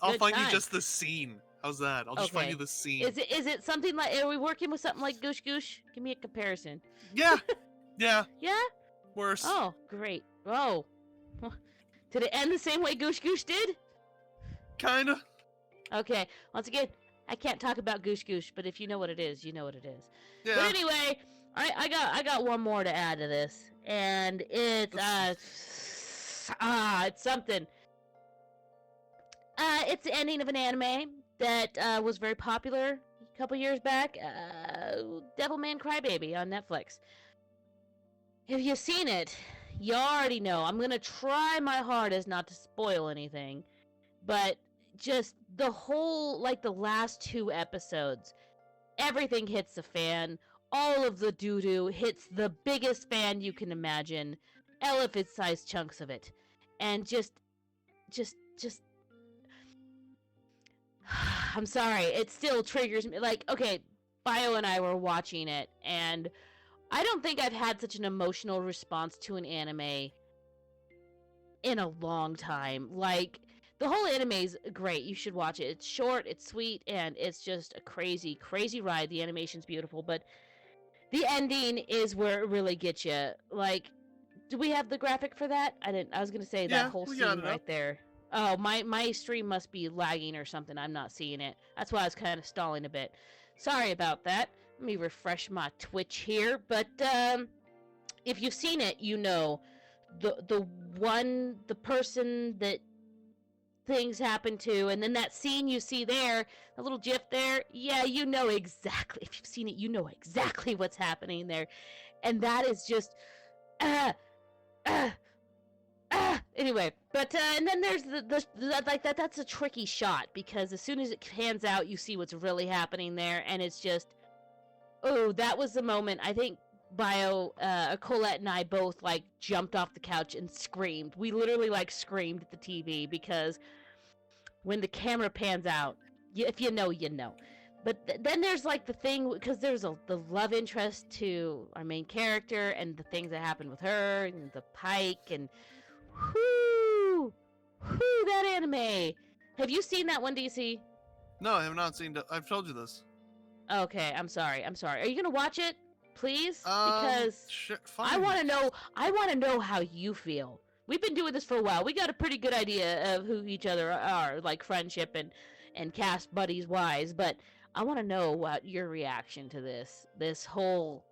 just the scene. How's that? I'll just find you the scene. Is it something like? Are we working with something like Goosh Goosh? Give me a comparison. Yeah. Yeah. Yeah. Worse. Oh, great. Oh. Did it end the same way Goosh Goosh did? Kinda. Okay. Once again, I can't talk about Goosh Goosh, but if you know what it is, you know what it is. Yeah. But anyway, I got one more to add to this, and it's something. It's the ending of an anime that was very popular a couple years back. Devilman Crybaby on Netflix. If you've seen it, you already know. I'm gonna try my hardest not to spoil anything, but just the whole, like the last 2 episodes, everything hits the fan. All of the doo-doo hits the biggest fan you can imagine. Elephant-sized chunks of it. And just... I'm sorry, it still triggers me. Like, okay, Bio and I were watching it, and I don't think I've had such an emotional response to an anime in a long time. Like, the whole anime's great. You should watch it. It's short, it's sweet, and it's just a crazy, crazy ride. The animation's beautiful, but the ending is where it really gets you. Like, do we have the graphic for that? I was gonna say that whole scene right there. Oh, my stream must be lagging or something. I'm not seeing it. That's why I was kind of stalling a bit. Sorry about that. Let me refresh my Twitch here. But if you've seen it, you know the person that things happen to, and then that scene you see there, the little gif there, yeah, you know exactly. If you've seen it, you know exactly what's happening there, and that is just anyway, but and then there's the like that's a tricky shot, because as soon as it pans out, you see what's really happening there, and it's just, oh, that was the moment. I think Colette and I both like jumped off the couch and screamed. We literally like screamed at the TV, because when the camera pans out, if you know, you know. But then there's like the thing, because there's the love interest to our main character, and the things that happen with her, and the Pike, and whoo, that anime. Have you seen that one, DC? No, I have not seen. I've told you this. Okay, I'm sorry. Are you gonna watch it, please? Because fine. I want to know how you feel. We've been doing this for a while. We got a pretty good idea of who each other are, like friendship and cast buddies wise. But I want to know what your reaction to this whole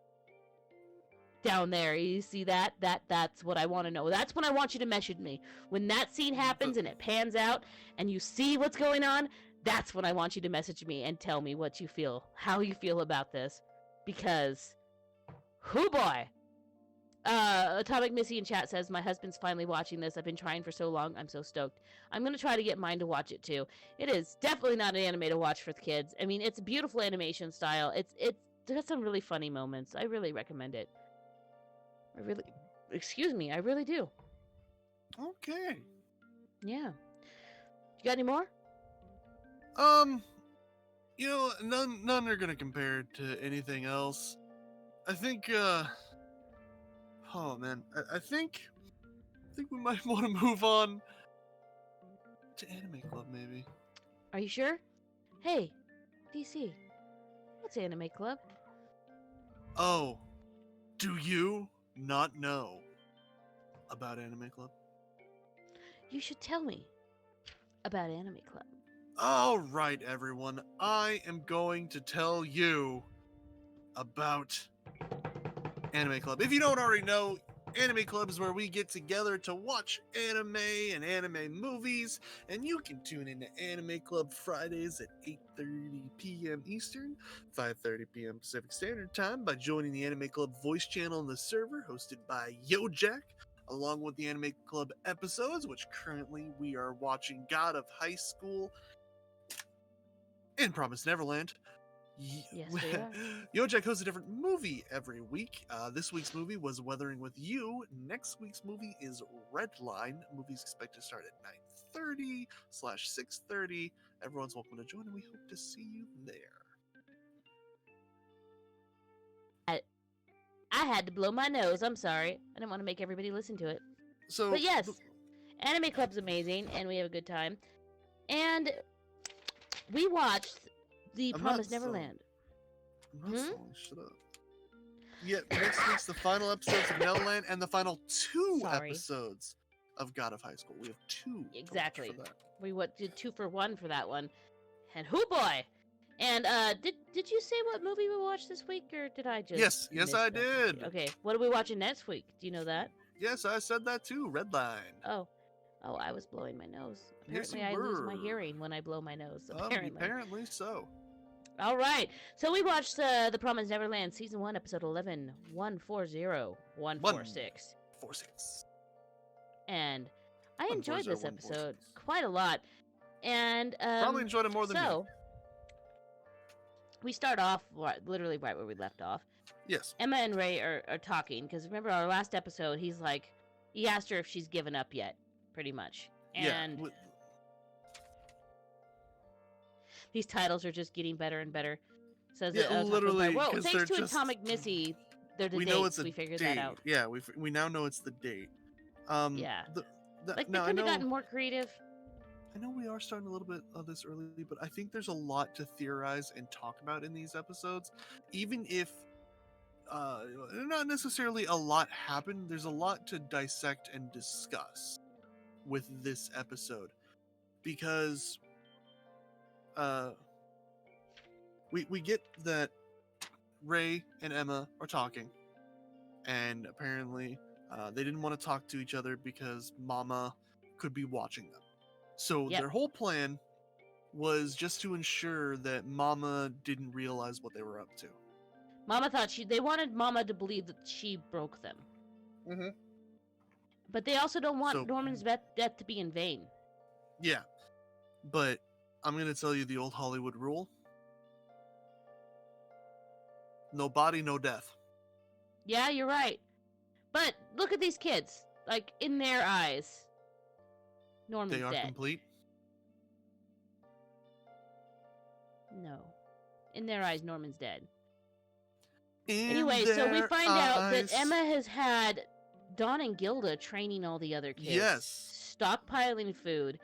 down there. You see that? That's what I want to know. That's when I want you to message me. When that scene happens and it pans out and you see what's going on, that's when I want you to message me and tell me what you feel, how you feel about this. Because, hoo boy. Atomic Missy in chat says, my husband's finally watching this. I've been trying for so long. I'm so stoked. I'm going to try to get mine to watch it too. It is definitely not an anime to watch for the kids. I mean, it's a beautiful animation style. It's got some really funny moments. I really recommend it. I really do. Okay. Yeah. You got any more? You know, none are gonna compare to anything else. I think, oh man, I think we might want to move on to Anime Club, maybe. Are you sure? Hey, DC, what's Anime Club? Oh, do you not know about Anime Club? You should tell me about Anime Club. All right, everyone. I am going to tell you about Anime Club. If you don't already know, Anime Club is where we get together to watch anime and anime movies, and you can tune into Anime Club Fridays at 8:30 p.m. Eastern, 5:30 p.m. Pacific Standard Time by joining the Anime Club voice channel in the server hosted by YoJack, along with the Anime Club episodes, which currently we are watching God of High School and Promised Neverland. Yes, we are. YoJack hosts a different movie every week. This week's movie was Weathering with You. Next week's movie is Redline. Movie's expected to start at 9:30/6:30. Everyone's welcome to join, and we hope to see you there. I had to blow my nose. I'm sorry. I didn't want to make everybody listen to it. So, But yes, Anime Club's amazing, and we have a good time. And we watched The I'm Promised not Neverland. I'm not selling shit up. Yeah, next week's the final episodes of Neverland and the final 2 Sorry. episodes of God of High School. We have 2 to watch Exactly. for that. We did 2 for 1 for that one. And hoo boy! And did you say what movie we watched this week, or did I just? Yes, miss I that? did. Okay, what are we watching next week? Do you know that? Yes, I said that too. Redline. Oh, I was blowing my nose. Yes, Apparently, you I lose my were. hearing when I blow my nose. Apparently. Apparently so. All right. So we watched The Promised Neverland Season 1, Episode 11, 140, 146. 146. And I enjoyed 140, this 146. episode quite a lot. And Probably enjoyed it more than me. We start off literally right where we left off. Yes. Emma and Ray are talking, because remember our last episode, he asked her if she's given up yet, pretty much. And yeah. these titles are just getting better and better. Says yeah, literally. Well, thanks to just, Atomic Missy, they're the we dates. know it's a we figured date. that out. Yeah, we now know it's the date. Yeah. They now, could have gotten more creative. I know we are starting a little bit of this early, but I think there's a lot to theorize and talk about in these episodes. Even if not necessarily a lot happened, there's a lot to dissect and discuss with this episode. Because we get that Ray and Emma are talking, and apparently they didn't want to talk to each other because Mama could be watching them. So their whole plan was just to ensure that Mama didn't realize what they were up to. Mama thought they wanted Mama to believe that she broke them. Mm-hmm. But they also don't want Norman's death to be in vain. Yeah. But I'm going to tell you the old Hollywood rule. No body, no death. Yeah, you're right. But look at these kids. Like, in their eyes, Norman's dead. They are complete? No. In their eyes, Norman's dead. Anyway, so we find out that Emma has had Dawn and Gilda training all the other kids. Yes. Stockpiling food.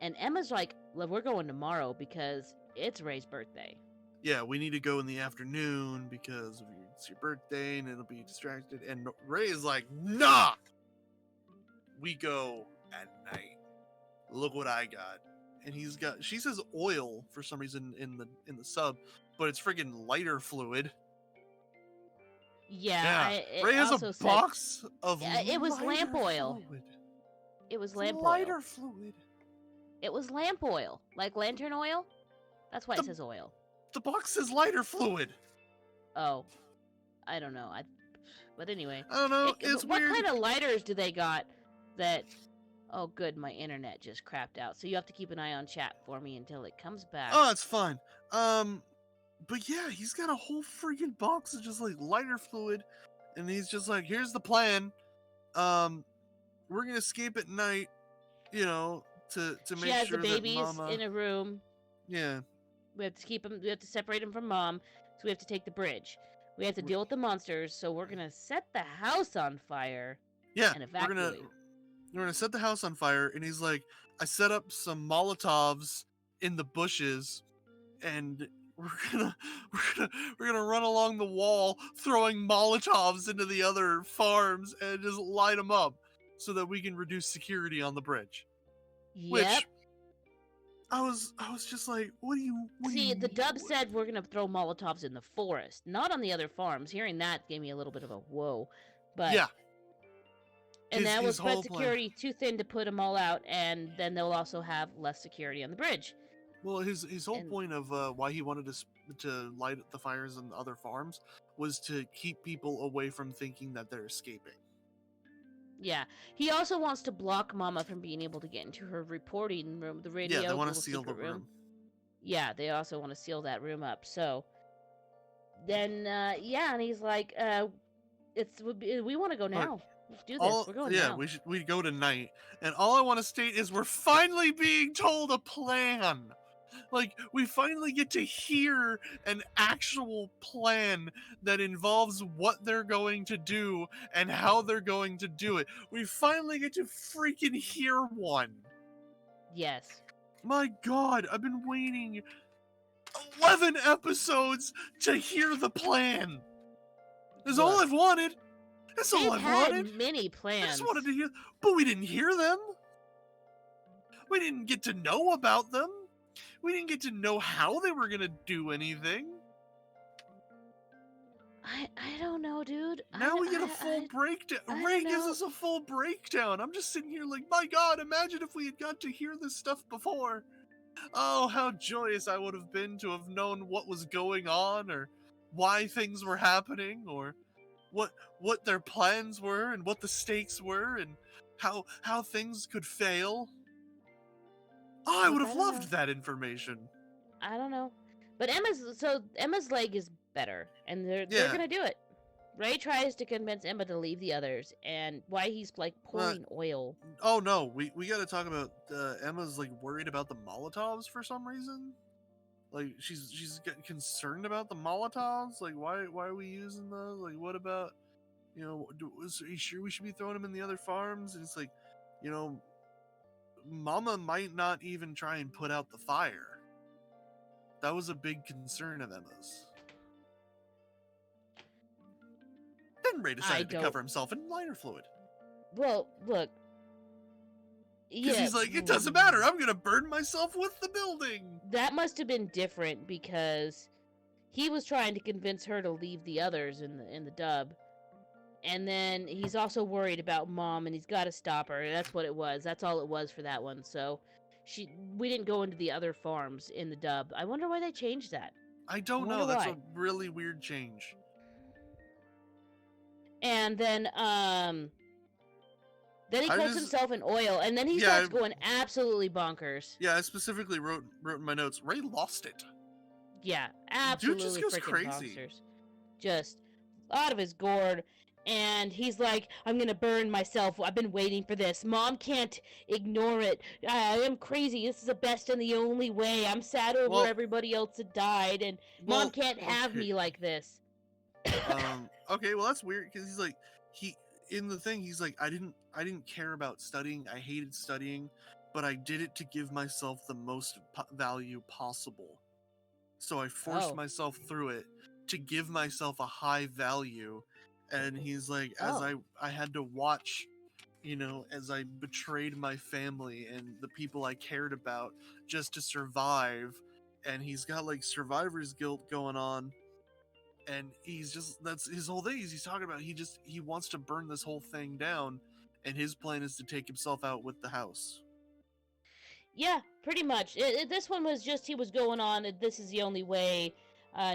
And Emma's like, well, we're going tomorrow because it's Ray's birthday. Yeah, we need to go in the afternoon because it's your birthday and it'll be distracted. And Ray is like, nah! We go at night. Look what I got. And she says oil for some reason in the sub, but it's friggin' lighter fluid. Yeah. Ray has a box of it was lamp oil. Fluid. It was lamp lighter oil. Fluid. It was lamp oil. Like lantern oil? That's why it says oil. The box says lighter fluid. Oh. I don't know. But anyway. I don't know. It's what weird. What kind of lighters do they got that... Oh, good. My internet just crapped out. So you have to keep an eye on chat for me until it comes back. Oh, it's fine. But yeah, he's got a whole freaking box of just like lighter fluid, and he's just like, "Here's the plan. We're gonna escape at night, to make she has sure the babies that Mama... in a room. Yeah. We have to keep them. We have to separate them from Mom. So we have to take the bridge. We have to deal with the monsters. So we're gonna set the house on fire. Yeah. And evacuate. We're gonna set the house on fire, and he's like, I set up some Molotovs in the bushes, and we're gonna we're gonna run along the wall, throwing Molotovs into the other farms and just light them up, so that we can reduce security on the bridge. Yep. Which I was just like, what do you? See, the dub said we're gonna throw Molotovs in the forest, not on the other farms. Hearing that gave me a little bit of a whoa, but yeah. And that will his spread whole security too thin to put them all out, and then they'll also have less security on the bridge. Well, his whole And- point of why he wanted to light the fires on the other farms was to keep people away from thinking that they're escaping. Yeah, he also wants to block Mama from being able to get into her reporting room, the radio. Yeah, they want to little seal the secret room. Yeah, they also want to seal that room up. So then, yeah, and he's like, we want to go now. Let's do this. We're going now. we go tonight, and all I want to state is we're finally being told a plan. Like, we finally get to hear an actual plan that involves what they're going to do and how they're going to do it. We finally get to freaking hear one. Yes. My God, I've been waiting 11 episodes to hear the plan. That's all I've wanted. That's all I've wanted. Many plans. I just wanted to hear, but we didn't hear them. We didn't get to know about them. We didn't get to know how they were gonna do anything. I don't know, dude. Now we get a full breakdown. Ray gives us a full breakdown. I'm just sitting here like, my God, imagine if we had got to hear this stuff before. Oh, how joyous I would have been to have known what was going on, or why things were happening, or what their plans were, and what the stakes were, and how things could fail. Oh, I would have loved that information. I don't know, but Emma's leg is better, and they're gonna do it. Ray tries to convince Emma to leave the others, and why he's like pouring oil. Oh no, we got to talk about Emma's like worried about the Molotovs for some reason. Like she's getting concerned about the Molotovs. Like why are we using those? Like what about, are you sure we should be throwing them in the other farms? And it's like, Mama might not even try and put out the fire. That was a big concern of Emma's. Then Ray decided to cover himself in lighter fluid. Well, look. Because he's like, it doesn't matter. I'm gonna burn myself with the building. That must have been different because he was trying to convince her to leave the others in the dub. And then he's also worried about Mom, and he's got to stop her. That's what it was. That's all it was for that one. So we didn't go into the other farms in the dub. I wonder why they changed that. I don't know. That's a really weird change. And then he coats himself in oil, and then he starts going absolutely bonkers. Yeah, I specifically wrote in my notes, Ray lost it. Yeah, absolutely. Dude just goes freaking crazy. Bonkers. Just out of his gourd. And he's like, I'm gonna burn myself. I've been waiting for this. Mom can't ignore it. I am crazy. This is the best and the only way. I'm sad over everybody else that died, and Mom can't have me like this. Okay, well that's weird because he's like, he's like, I didn't care about studying. I hated studying, but I did it to give myself the most value possible. So I forced myself through it to give myself a high value. And he's like, as I had to watch, as I betrayed my family and the people I cared about just to survive. And he's got like survivor's guilt going on. And that's his whole thing. He's talking about, he wants to burn this whole thing down. And his plan is to take himself out with the house. Yeah, pretty much. This one was just, he was going on, this is the only way.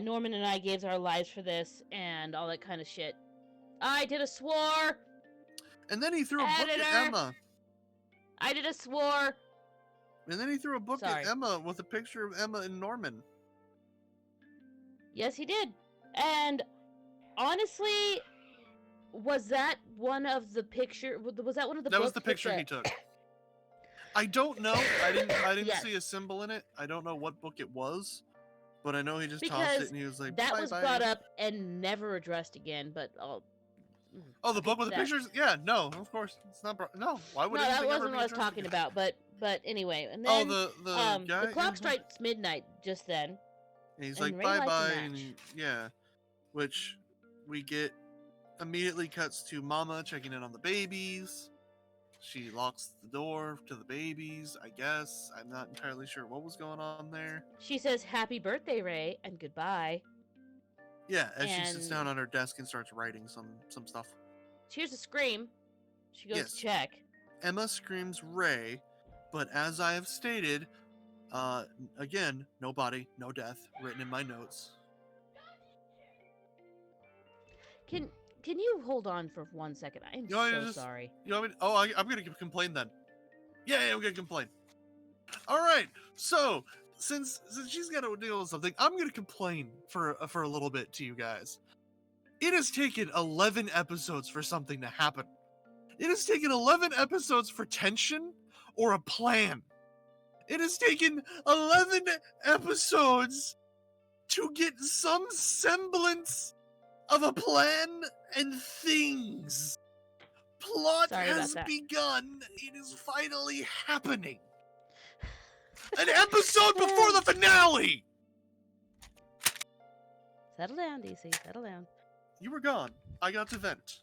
Norman and I gave our lives for this and all that kind of shit. I did a swore. And then he threw a book at Emma. I did a swore. And then he threw a book at Emma with a picture of Emma and Norman. Yes, he did. And honestly, was that one of the picture? Was that one of the? That was the picture he took. I don't know. I didn't see a symbol in it. I don't know what book it was, but I know he just tossed it and he was like, that was brought up and never addressed again. But Oh, the I'll book get with the to that. pictures? Yeah, no, of course. It's not no. Why would No, that anything ever wasn't be what I was interesting? talking about. But anyway, and Oh, then the guy. the clock Yeah. strikes midnight just then, And he's and like, Ray bye lights a bye, match. and yeah, which we get immediately cuts to Mama checking in on the babies. She locks the door to the babies, I guess. I'm not entirely sure what was going on there. She says, "Happy birthday, Ray," and goodbye. Yeah, as she sits And down on her desk and starts writing some stuff. she hears a scream. She goes to Yes. check. Emma screams Ray, but as I have stated, again, no body, no death, written in my notes. Can you hold on for 1 second? I am so sorry. You want me to, I'm gonna complain then. Yeah, I'm gonna complain. All right, so since she's got to deal with something, I'm gonna complain for a little bit to you guys. It has taken 11 episodes for something to happen. It has taken 11 episodes for tension or a plan. It has taken 11 episodes to get some semblance of a plan and things. Plot Sorry has about that. begun. It is finally happening. An episode before the finale! Settle down, DC. Settle down. You were gone. I got to vent.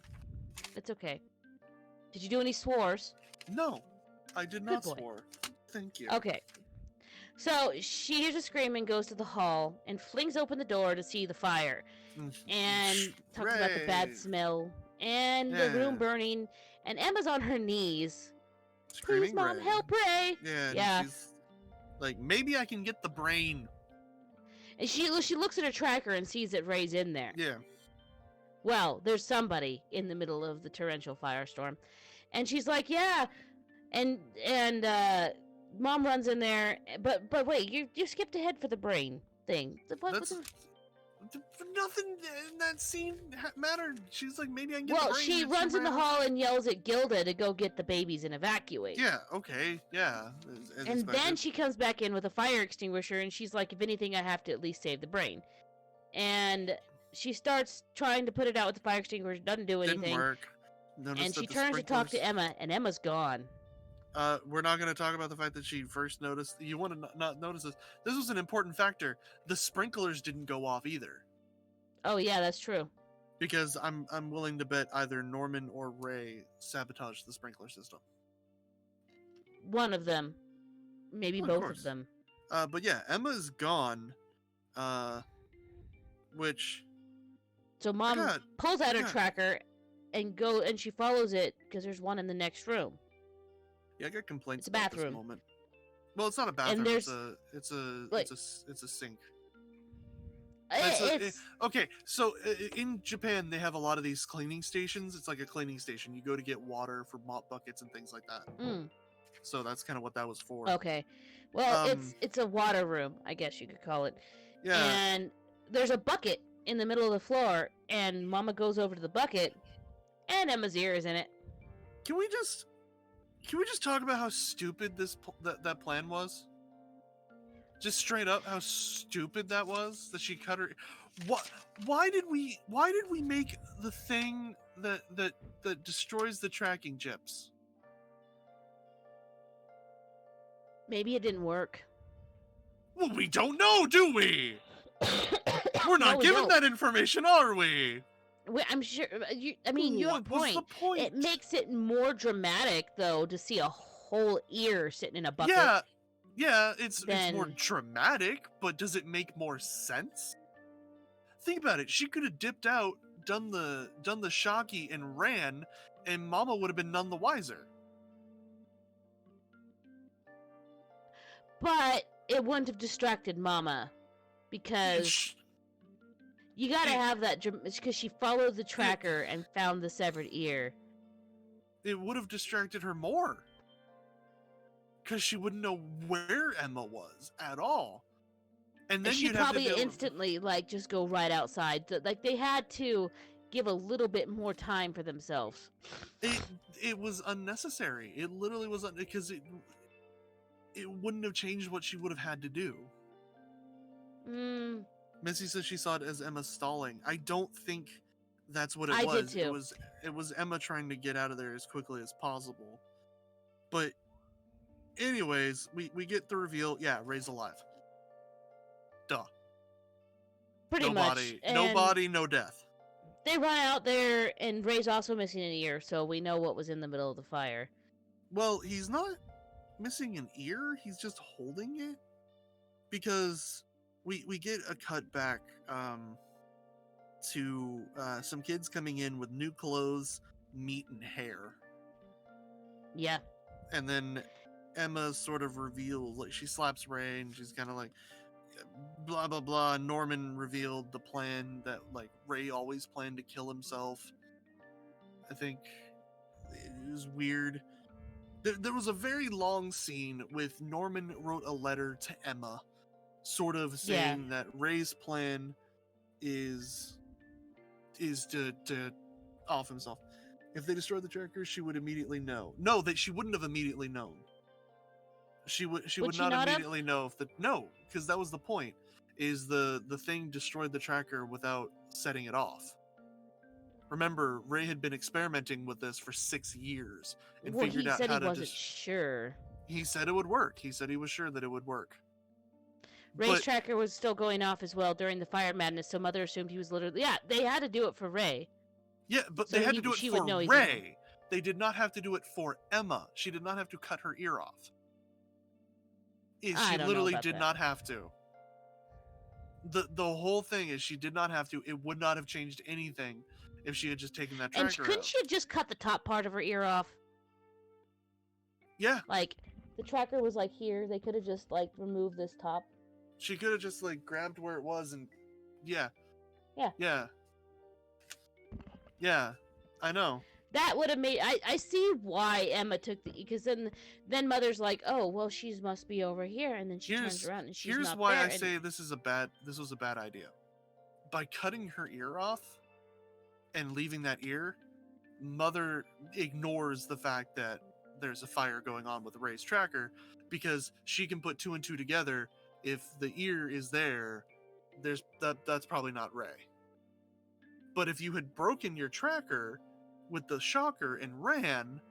It's okay. Did you do any swores? No, I did not boy. swore. Thank you. Okay. So she hears a scream and goes to the hall and flings open the door to see the fire. And talks about the bad Ray. smell and the room burning. And Emma's on her knees. Screaming Please, Mom, Ray. help Ray! Yeah, and Yeah. she's like, maybe I can get the brain. And she looks at her tracker and sees that Ray's in there. Yeah. Well, there's somebody in the middle of the torrential firestorm. And she's like, yeah. And Mom runs in there. But wait, you skipped ahead for the brain thing. Nothing in that scene mattered. She's like, maybe I can get the Well, brain. she runs in the hall and yells at Gilda to go get the babies and evacuate. Yeah, okay, yeah. As And expected. then she comes back in with a fire extinguisher, and she's like, if anything, I have to at least save the brain. And she starts trying to put it out with the fire extinguisher, doesn't do anything. Didn't work. And she turns to talk to Emma, and Emma's gone. We're not going to talk about the fact that she first noticed. You want to not notice this. This was an important factor. The sprinklers didn't go off either. Oh, yeah, that's true. Because I'm willing to bet either Norman or Ray sabotaged the sprinkler system. One of them. Maybe both of them. But yeah, Emma's gone. Which... So Mom pulls out her tracker and she follows it because there's one in the next room. Yeah, I got complaints it's a about bathroom. this moment. Well, it's not a bathroom. It's a sink. Okay, so in Japan they have a lot of these cleaning stations. It's like a cleaning station. You go to get water for mop buckets and things like that. So that's kind of what that was for. Okay, well, it's a water room, I guess you could call it. Yeah. And there's a bucket in the middle of the floor, and Mama goes over to the bucket, and Emma's ear is in it. Can we just talk about how stupid that plan was? Just straight up, how stupid that was that she cut her. Why did we make the thing that destroys the tracking chips? Maybe it didn't work. Well, we don't know, do we? We're not given that information, are we? I'm sure. You have a point. The point. It makes it more dramatic, though, to see a whole ear sitting in a bucket. Yeah, it's more dramatic, but does it make more sense? Think about it. She could have dipped out, done the shocky, and ran, and Mama would have been none the wiser. But it wouldn't have distracted Mama, because you gotta have that, because she followed the tracker and found the severed ear. It would have distracted her more. Because she wouldn't know where Emma was at all. And then she'd probably instantly, just go right outside. Like, they had to give a little bit more time for themselves. It was unnecessary. It literally was, because it wouldn't have changed what she would have had to do. Missy says she saw it as Emma stalling. I don't think That's what it I did was. too. It was Emma trying to get out of there as quickly as possible. But anyways, we get the reveal. Yeah, Ray's alive. Duh. Pretty No much. body, And no body, no death. they run out there, and Ray's also missing an ear, so we know what was in the middle of the fire. Well, he's not missing an ear. He's just holding it because we get a cut back to some kids coming in with new clothes, meat, and hair. Yeah. And then Emma sort of reveals, like, she slaps Ray and she's kind of like, blah, blah, blah. Norman revealed the plan that, like, Ray always planned to kill himself. I think it was weird. There was a very long scene with Norman wrote a letter to Emma, sort of saying that Ray's plan is to off himself. If they destroyed the tracker, she would immediately know. No, that she wouldn't have immediately known. She would not immediately know if because that was the point. Is the thing destroyed the tracker without setting it off. Remember, Ray had been experimenting with this for 6 years and figured out how to. He wasn't sure. He said it would work. He said he was sure that it would work. Ray's tracker was still going off as well during the fire madness, so Mother assumed he was literally... Yeah, they had to do it for Ray. Yeah, but so they had to do it for Ray. They did not have to do it for Emma. She did not have to cut her ear off. She literally did not have to. The whole thing is she did not have to. It would not have changed anything if she had just taken that tracker out. And couldn't she have just cut the top part of her ear off? Yeah. Like, the tracker was like here. They could have just, like, removed this top. She could have just, like, grabbed where it was and... Yeah. Yeah. Yeah. Yeah. I know. That would have made... I see why Emma took the... Because then Mother's like, oh, well, she must be over here. And then she turns around and she's not there. Here's why I say this was a bad idea. By cutting her ear off and leaving that ear, Mother ignores the fact that there's a fire going on with Ray's tracker because she can put 2 and 2 together. If the ear is there, that's probably not Ray. But if you had broken your tracker with the shocker and ran,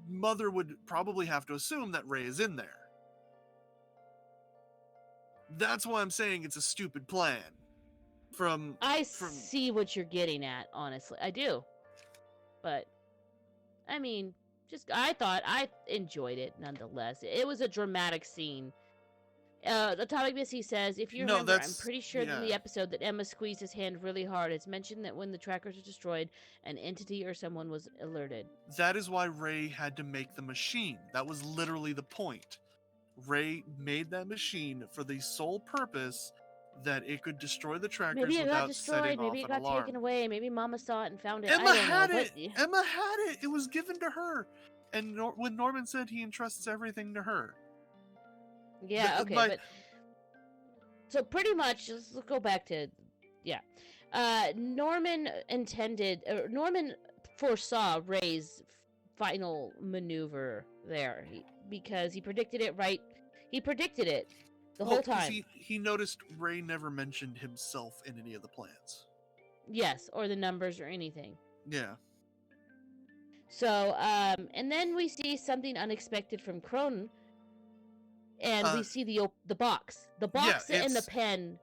Mother would probably have to assume that Ray is in there. That's why I'm saying it's a stupid plan. I see what you're getting at, honestly. I do. But, I mean, I enjoyed it nonetheless. It was a dramatic scene. Atomic Missy says, if you remember, I'm pretty sure in the episode that Emma squeezed his hand really hard. It's mentioned that when the trackers were destroyed, an entity or someone was alerted. That is why Ray had to make the machine. That was literally the point. Ray made that machine for the sole purpose that it could destroy the trackers without setting off an alarm. Maybe it got taken away. Maybe Mama saw it and found it. Emma had it. Emma had it. It was given to her. And when Norman said he entrusts everything to her. Yeah, okay, but... So pretty much, let's go back to... Yeah. Norman foresaw Ray's final maneuver there. Because he predicted it right... He predicted it the whole time. He noticed Ray never mentioned himself in any of the plans. Yes, or the numbers or anything. Yeah. So, and then we see something unexpected from Cronin. And we see the box. The box and the pen.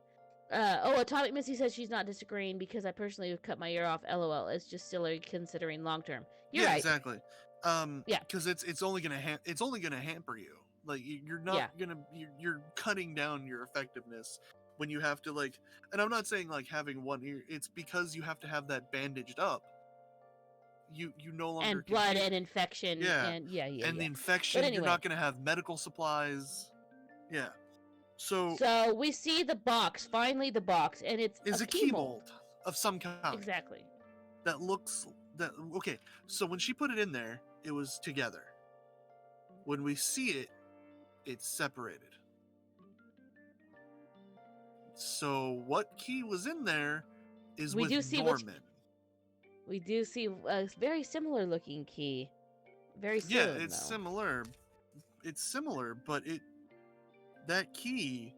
Atomic Missy says she's not disagreeing because I personally would cut my ear off. LOL. It's just silly considering long term. You're right. Exactly. Because it's only gonna hamper you. Like you're not you're cutting down your effectiveness when you have to like. And I'm not saying like having one ear. It's because you have to have that bandaged up. You no longer and blood and infection and the infection anyway, you're not going to have medical supplies so we see the box, finally the box, and it's a key mold of some kind exactly that looks okay. So when she put it in there, it was together. When we see it, it's separated. So what key was in there is with Norman. We do see a very similar looking key. Very similar. Yeah, it's similar. It's similar, but that key,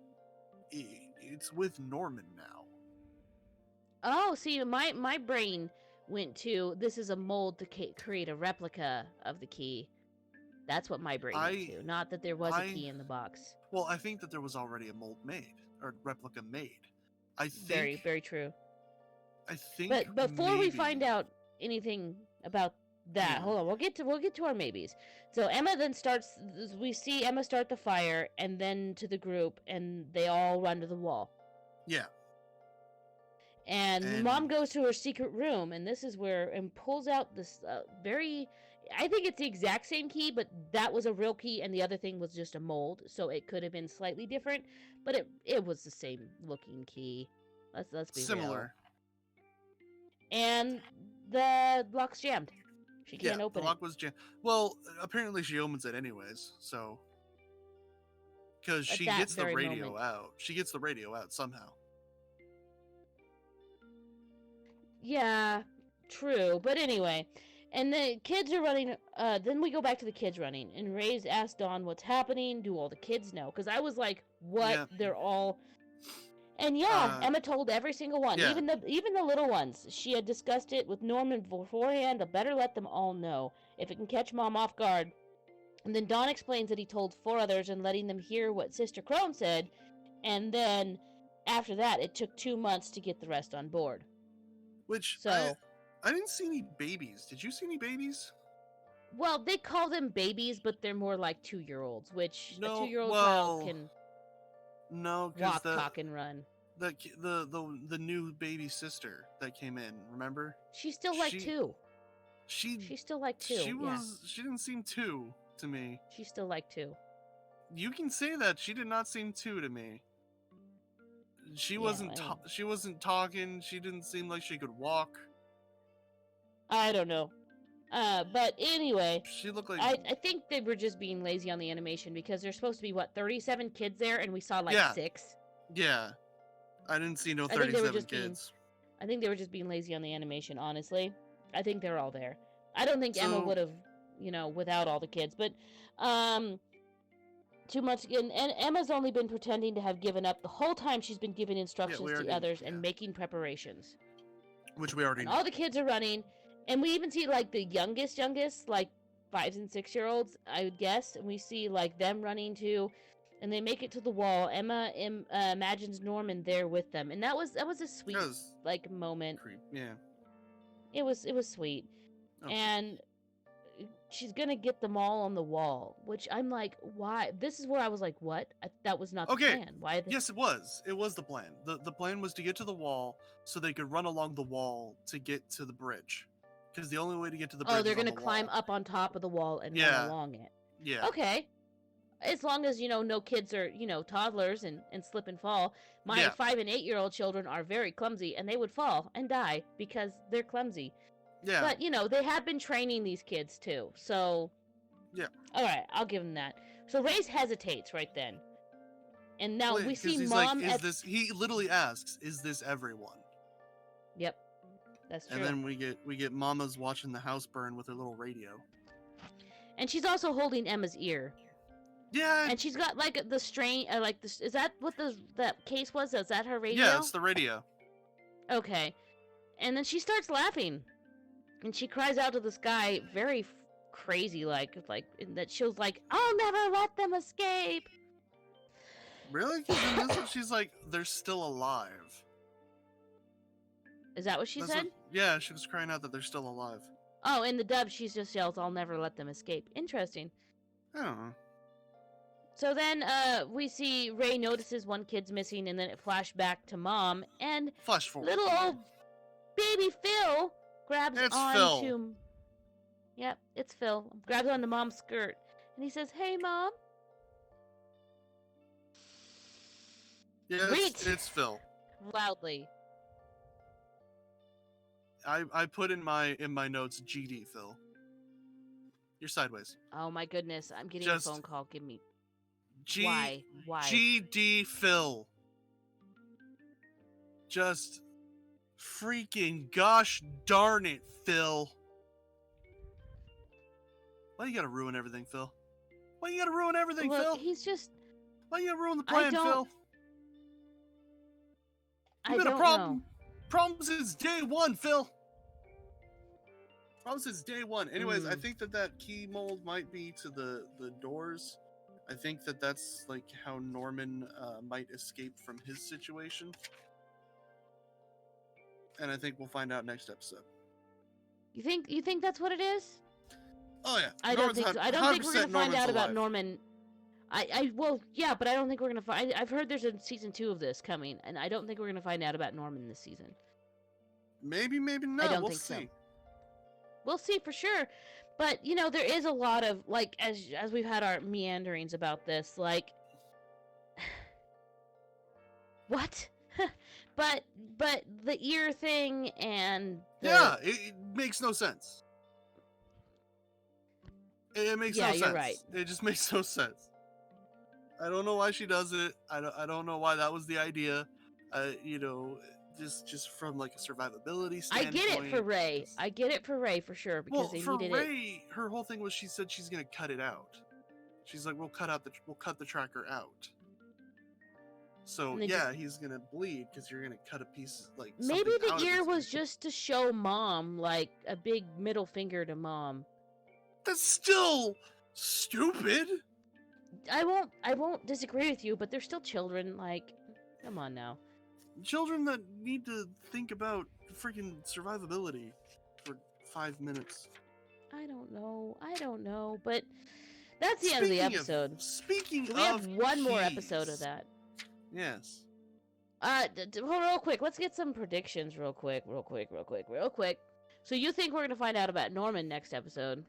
it's with Norman now. Oh, see, my brain went to this is a mold to create a replica of the key. That's what my brain went to. Not that there was a key in the box. Well, I think that there was already a mold made or replica made. I think Very, very true. I think. But before we maybe, find out anything about that, Yeah. hold on, we'll get to our maybes. So Emma then starts. We see Emma start the fire, and then to the group, and they all run to the wall. Yeah. And Mom goes to her secret room, and this is where and pulls out this very. I think it's the exact same key, but that was a real key, and the other thing was just a mold, so it could have been slightly different, but it was the same looking key. Let's be similar. real. And the lock's jammed. She can't open it. The lock was jammed. Well, apparently she opens it anyways, so because she gets the radio out. She gets the radio out somehow. Yeah, true. But anyway, and the kids are running. Then we go back to the kids running, and Ray's asked Dawn what's happening. Do all the kids know? Because I was like, what? Yeah. They're all. And Emma told every single one, even the little ones. She had discussed it with Norman beforehand. I better let them all know if it can catch Mom off guard. And then Dawn explains that he told 4 others and letting them hear what Sister Crone said. And then after that, it took 2 months to get the rest on board. Which I didn't see any babies. Did you see any babies? Well, they call them babies, but they're more like 2-year-olds, which a 2-year-old child can walk, talk, and run. The new baby sister that came in, remember? She's still like 2. She's still like 2. She didn't seem 2 to me. She's still like 2. You can say that. She did not seem 2 to me. She wasn't talking. She didn't seem like she could walk. I don't know. But anyway, she looked like I think they were just being lazy on the animation because there's supposed to be 37 kids there, and we saw 6. Yeah, I didn't see no 37 kids. I think they were just being lazy on the animation. Honestly, I think they're all there. I don't think Emma would have, without all the kids. But 2 months again, and Emma's only been pretending to have given up the whole time. She's been giving instructions to others and making preparations, which we already know. All the kids are running, and we even see the youngest, like 5 and 6-year-olds, I would guess, and we see them running too, and they make it to the wall. Emma imagines Norman there with them, and that was a sweet moment. Yeah, it was sweet, and she's gonna get them all on the wall, which I'm like, why? This is where I was like, what? That was not the plan. Why? Yes, it was. It was the plan. The plan was to get to the wall so they could run along the wall to get to the bridge. Because the only way to get to the bridge. Oh, they're gonna climb up on top of the wall and run along it. Yeah. Okay. As long as no kids are toddlers and slip and fall. My 5 and 8-year-old children are very clumsy, and they would fall and die because they're clumsy. Yeah. But, they have been training these kids, too. So, yeah. All right, I'll give them that. So, Ray's hesitates right then. And now we see Mom he literally asks, is this everyone? Yep. That's true. And then we get Mama's watching the house burn with her little radio. And she's also holding Emma's ear. Yeah. And she's got, the strain, is that what that case was? Is that her radio? Yeah, it's the radio. Okay. And then she starts laughing. And she cries out to the sky, very crazy, that she's like, I'll never let them escape. Really? Because in this one, she's like, they're still alive. Is that what she said? Yeah, she was crying out that they're still alive. Oh, in the dub, she just yells, I'll never let them escape. Interesting. I don't know. So then, we see Ray notices one kid's missing, and then it flashes back to Mom, and flash forward. Little old baby Phil grabs onto... Yep, it's Phil. Grabs onto Mom's skirt. And he says, hey, Mom. Yeah, it's Phil. Loudly. I put in my notes GD Phil. You're sideways. Oh my goodness, I'm getting a phone call. Give me... Why? GD Phil. Just freaking gosh darn it, Phil. Why you gotta ruin everything, Phil? Why you gotta ruin everything, Phil? He's just... Why you gotta ruin the plan, Phil? I don't know. Promises day one, Phil. Promises day one. Anyways, I Mm. think that key mold might be to the doors. I think that's like how Norman might escape from his situation. And I think we'll find out next episode. You think that's what it is? Oh yeah. I don't think so. I don't think we're gonna find out about alive. Norman. Well, yeah, but I don't think we're gonna find. I've heard there's a season 2 of this coming, and I don't think we're gonna find out about Norman this season. Maybe not. I don't we'll think see. so. We'll see for sure, but you know there is a lot of like as we've had our meanderings about this, like what? but the ear thing and yeah, it makes no sense. It makes no sense. You're right. It just makes no sense. I don't know why she does it. I don't know why that was the idea. You know, just from like a survivability standpoint. I get it for Ray. I get it for Ray for sure because they needed Ray, her whole thing was she said she's gonna cut it out. She's like, we'll cut the tracker out. So yeah, he's gonna bleed because you're gonna cut a piece like. Maybe the ear was just to show Mom, like a big middle finger to Mom. That's still stupid. I won't disagree with you, but they're still children. Like, come on now. Children that need to think about freaking survivability for 5 minutes. I don't know, but that's the end of the episode. Speaking of, we have one more episode of that. Yes. Real quick, let's get some predictions real quick. So you think we're gonna find out about Norman next episode?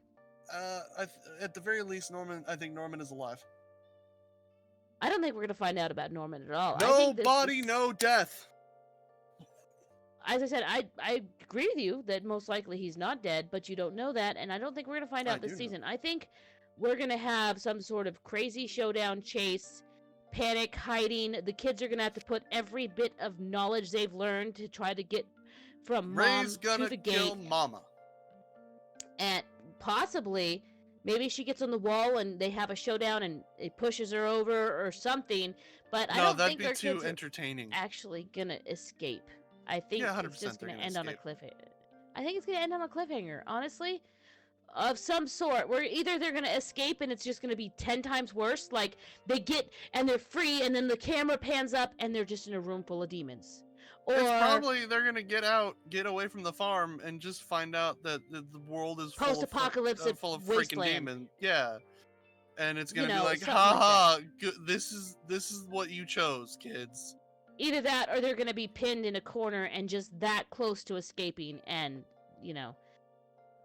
At the very least, I think Norman is alive. I don't think we're gonna find out about Norman at all. No body, no death. As I said, I agree with you that most likely he's not dead, but you don't know that, and I don't think we're gonna find out this season. I think we're gonna have some sort of crazy showdown, chase, panic, hiding. The kids are gonna have to put every bit of knowledge they've learned to try to get from Mom to the gate. Kill Mama. And possibly, maybe she gets on the wall and they have a showdown and it pushes her over or something. But I don't think our kids are actually gonna escape. I think it's just gonna end on a cliffhanger. I think it's gonna end on a cliffhanger, honestly, of some sort. Where either they're gonna escape and it's just gonna be 10 times worse, like they get and they're free, and then the camera pans up and they're just in a room full of demons. Or it's probably they're gonna get away from the farm, and just find out that the world is post-apocalyptic full of freaking demons. Yeah, and it's gonna be like, this is what you chose, kids. Either that, or they're gonna be pinned in a corner and just that close to escaping, and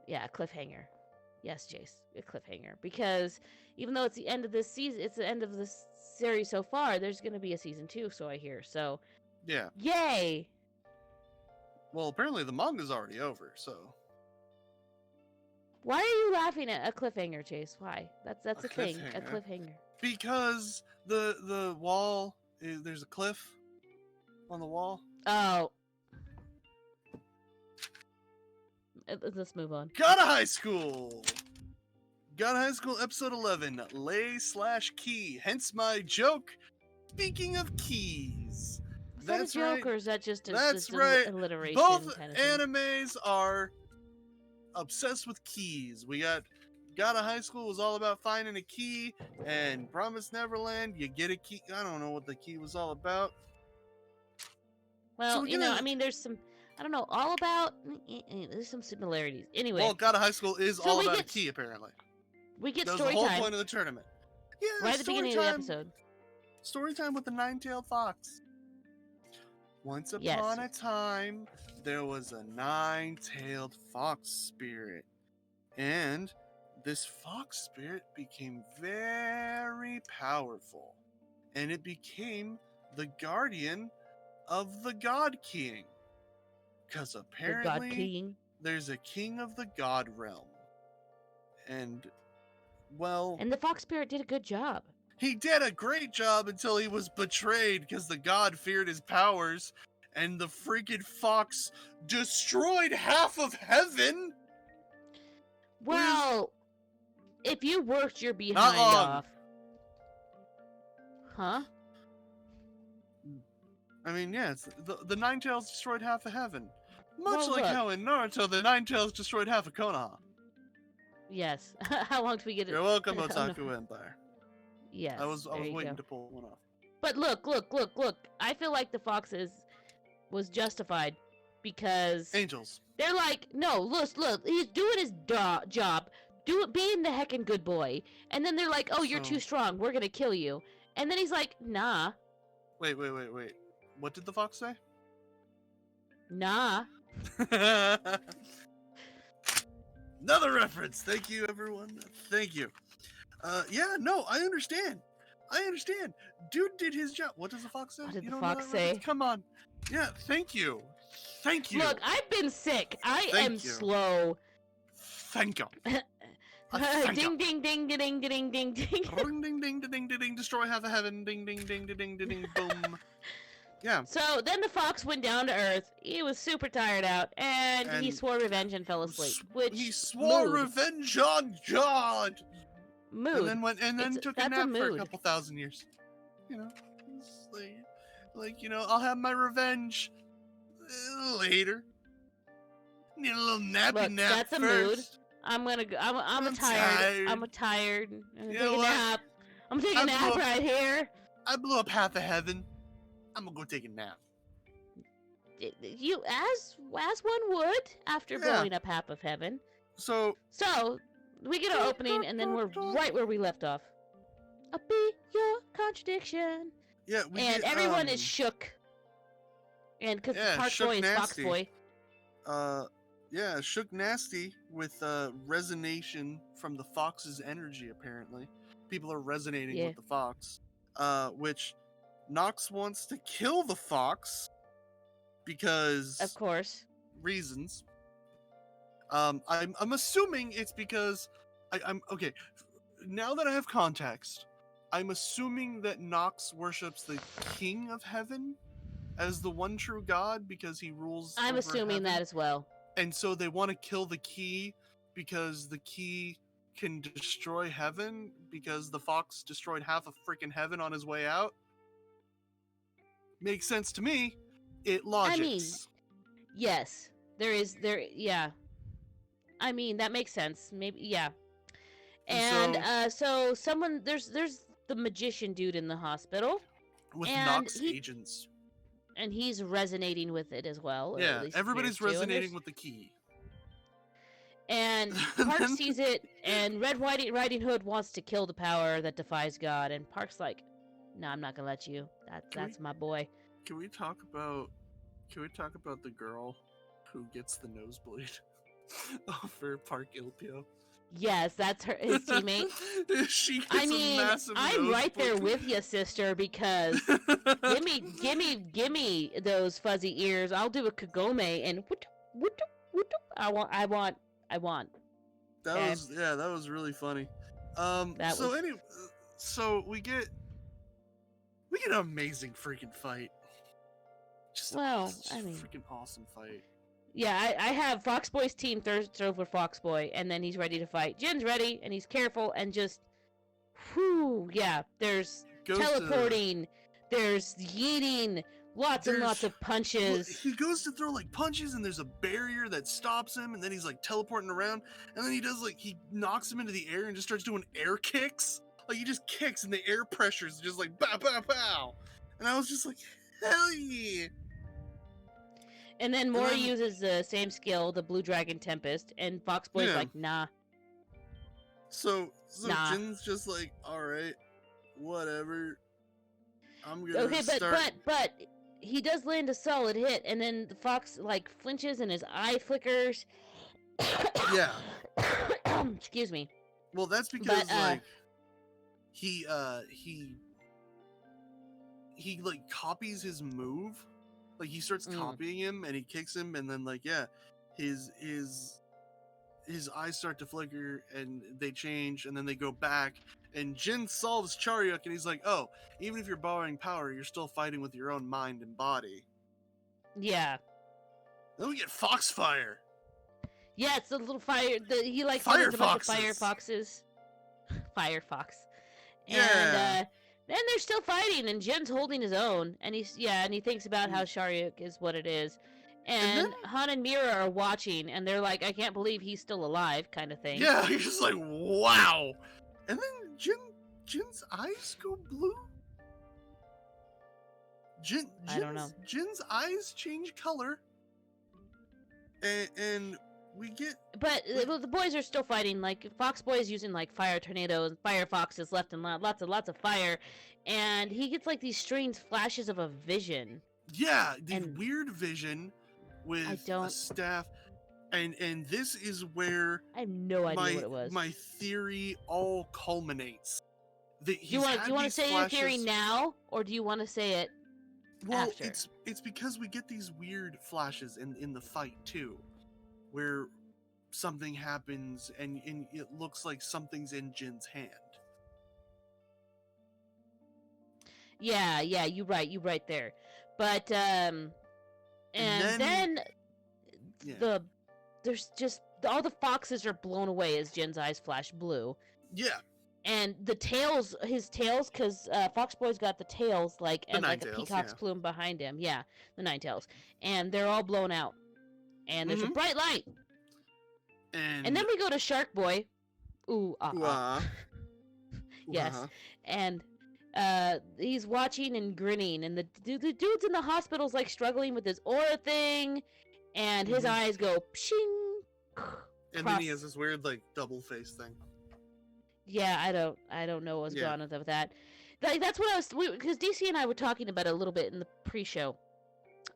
cliffhanger. Yes, Jace, a cliffhanger. Because even though it's the end of this season, it's the end of this series so far. There's gonna be a season 2, so I hear. So. Yeah. Yay! Well, apparently the manga's already over, so. Why are you laughing at a cliffhanger, Chase? Why? That's a thing. A cliffhanger. Because the wall there's a cliff on the wall. Oh. Let's move on. Gotta High School episode 11. Lay/key. Hence my joke. Speaking of keys. Is that a joke, or is that just a alliteration? Both kind of thing? animes are obsessed with keys. We got High School was all about finding a key, and Promised Neverland, you get a key. I don't know what the key was all about. Well, there's some, I don't know, all about, there's some similarities. Anyway. Well, High School is all about a key, apparently. We get story time. That was the whole point of the tournament. Yeah, right at the beginning of the episode. Story time with the nine-tailed fox. Once upon a time, there was a nine-tailed fox spirit. And this fox spirit became very powerful. And it became the guardian of the God King. Because apparently there's a king of the God realm. And, well... And the fox spirit did a good job. He did a great job until he was betrayed because the god feared his powers, and the freaking fox destroyed half of heaven. Well, if you worked your behind off, huh? I mean, yeah, it's the Nine Tails destroyed half of heaven. Much Well, like look. how in Naruto, the Nine Tails destroyed half of Konoha. Yes. How long do we get it? You're welcome, Oh, no. Otaku Empire. Yes. I was there you waiting go. to pull one off. But look. I feel like the Foxes was justified because Angels. they're like, no, look, he's doing his job, being the heckin' good boy, and then they're like, oh, you're So- too strong, we're gonna kill you, and then he's like, nah, Wait. What did the fox say? nah. Another reference. Thank you, everyone. Thank you. Yeah, no, I understand. Dude did his job. What does the fox say? What did You the don't know fox that reference? say? Come on. Yeah, thank you. Look, I've been sick. I Thank am you. slow. Thank you. Ding, ding, ding, ding, ding, ding, ding, ding. Ring, ding, ding, ding, ding, ding, destroy half of heaven. Ding, ding, ding, ding, ding, ding, boom. Yeah. So then the fox went down to Earth. He was super tired out, and he And swore revenge and fell asleep. Which He swore mood. revenge on God. Mood. And then took a that's a nap for a mood. couple thousand years. You know, it's like you know, I'll have my revenge later. Need a little nappy Look, nap that's a first. mood. I'm gonna go. I'm I'm tired. tired. I'm tired. I'm gonna You take know a what? nap. I'm taking a I'm nap broke. right here. I blew up half of heaven. I'm gonna go take a nap. You as one would after Yeah. blowing up half of heaven. So So we get our opening, and then we're right where we left off. I'll be your contradiction. yeah, we And get, everyone is shook. And because yeah, Park shook Boy is Fox nasty. Boy. Yeah, shook nasty with resonation from the fox's energy. Apparently, people are resonating Yeah. with the fox. Which Nox wants to kill the fox because Of course. reasons. I'm assuming it's because I'm okay. Now that I have context, I'm assuming that Nox worships the King of Heaven as the one true God because he rules. I'm over assuming heaven. that as well. And so they want to kill the key because the key can destroy heaven because the fox destroyed half of freaking heaven on his way out. Makes sense to me. It logics. Yes. Yeah. I mean, that makes sense. Maybe, yeah. And And so someone there's the magician dude in the hospital, with and Nox he- agents. and he's resonating with it as well. or at Yeah, least everybody's appears to, and resonating there's- with the key. And Park sees it, and Red Riding Hood wants to kill the power that defies God, and Park's like, "No, I'm not gonna let you. That's my boy." Can we talk about the girl who gets the nosebleed over Park Ilpio? Yes, that's his teamate. She gets I a mean, massive I'm right there nosebleed. with you, sister, because gimme those fuzzy ears. I'll do a Kagome and I want. That Okay. was really funny. That So was- anyway, so we get an amazing freaking fight. Just I mean, freaking awesome fight. yeah, I have Foxboy's team thirsts over Foxboy, and then he's ready to fight. Jin's ready, and he's careful, and just, whew, yeah. There's Goes to- teleporting, there's yeeting, lots and lots of Well, punches. he goes to throw like punches, and there's a barrier that stops him, and then he's like teleporting around, and then he knocks him into the air and just starts doing air kicks. Like he just kicks, and the air pressure is just like bow, bow, bow. And I was just like, hell yeah! And then Mori then- uses the same skill, the Blue Dragon Tempest, and Foxboy's Yeah. like, nah. So Nah. Jin's just like, all right, whatever. I'm gonna Okay, start. but he does land a solid hit, and then the fox like flinches and his eye flickers. Yeah. Excuse me. Well, that's because But, like he like copies his move. Like he starts Mm. copying him, and he kicks him, and then like his eyes start to flicker, and they change, and then they go back. And Jin solves Charyuk, and he's like, "Oh, even if you're borrowing power, you're still fighting with your own mind and body." Yeah. Then we get Foxfire. Yeah, it's a little fire. He like Fire summons a bunch of fire foxes. foxes. Fire fox. Yeah. And Then they're still fighting, and Jin's holding his own, and he thinks about how Sharyuk is what it is, and Han and Mira are watching, and they're like, I can't believe he's still alive, kind of thing. Yeah, he's just like, wow. And then Jin's eyes go blue. I don't know. Jin's eyes change color, and we get. But the boys are still fighting. Like Fox Boy is using like fire tornadoes, fire foxes left and lots of fire, and he gets like these strange flashes of a vision. Yeah, the weird vision with a staff, and this is where I have no idea what it was. My theory all culminates. Do you want to say your theory now, or do you want to say it? Well, after? it's because we get these weird flashes in the fight too, where something happens and it looks like something's in Jin's hand. Yeah, you right there. But and then there's just all the foxes are blown away as Jin's eyes flash blue. Yeah. And his tails, because Fox Boy's got the tails, like, and like a peacock's plume behind him. Yeah, the nine tails. And they're all blown out. And there's a bright light. And then we go to Shark Boy. Ooh, Yes. And he's watching and grinning. And the dude's in the hospital's, like, struggling with his aura thing. And his eyes go, pshing. And then he has this weird, like, double face thing. Yeah, I don't know what's going on with that. That's what because DC and I were talking about it a little bit in the pre-show.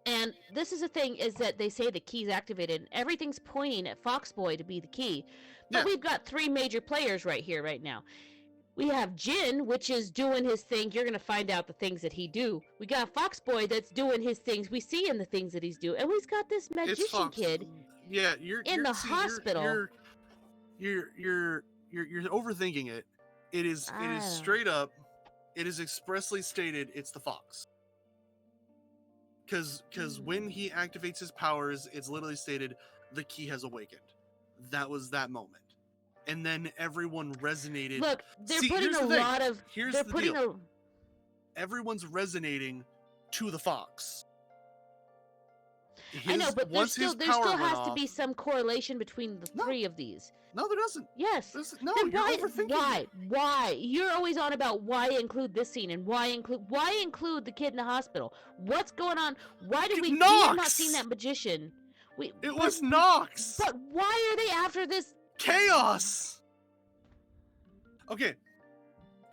And this is the thing, is that they say the key's activated, and everything's pointing at Foxboy to be the key. But we've got three major players right here, right now. We have Jin, which is doing his thing. You're going to find out the things that he do. We got Foxboy that's doing his things. We see in the things that he's doing. And we've got this magician kid you're in the hospital. You're overthinking it. It is straight up. It is expressly stated it's the fox. Because when he activates his powers, it's literally stated the key has awakened. That was that moment. And then everyone resonated. Look, they're putting a lot of. Here's the deal. Everyone's resonating to the fox. I know, but there still has to be some correlation between the three of these. No, there doesn't. Yes. No, you're overthinking it. Why? You're always on about why include this scene and why include the kid in the hospital. What's going on? Why did we have not seen that magician? It was Nox. But why are they after this? Chaos. Okay.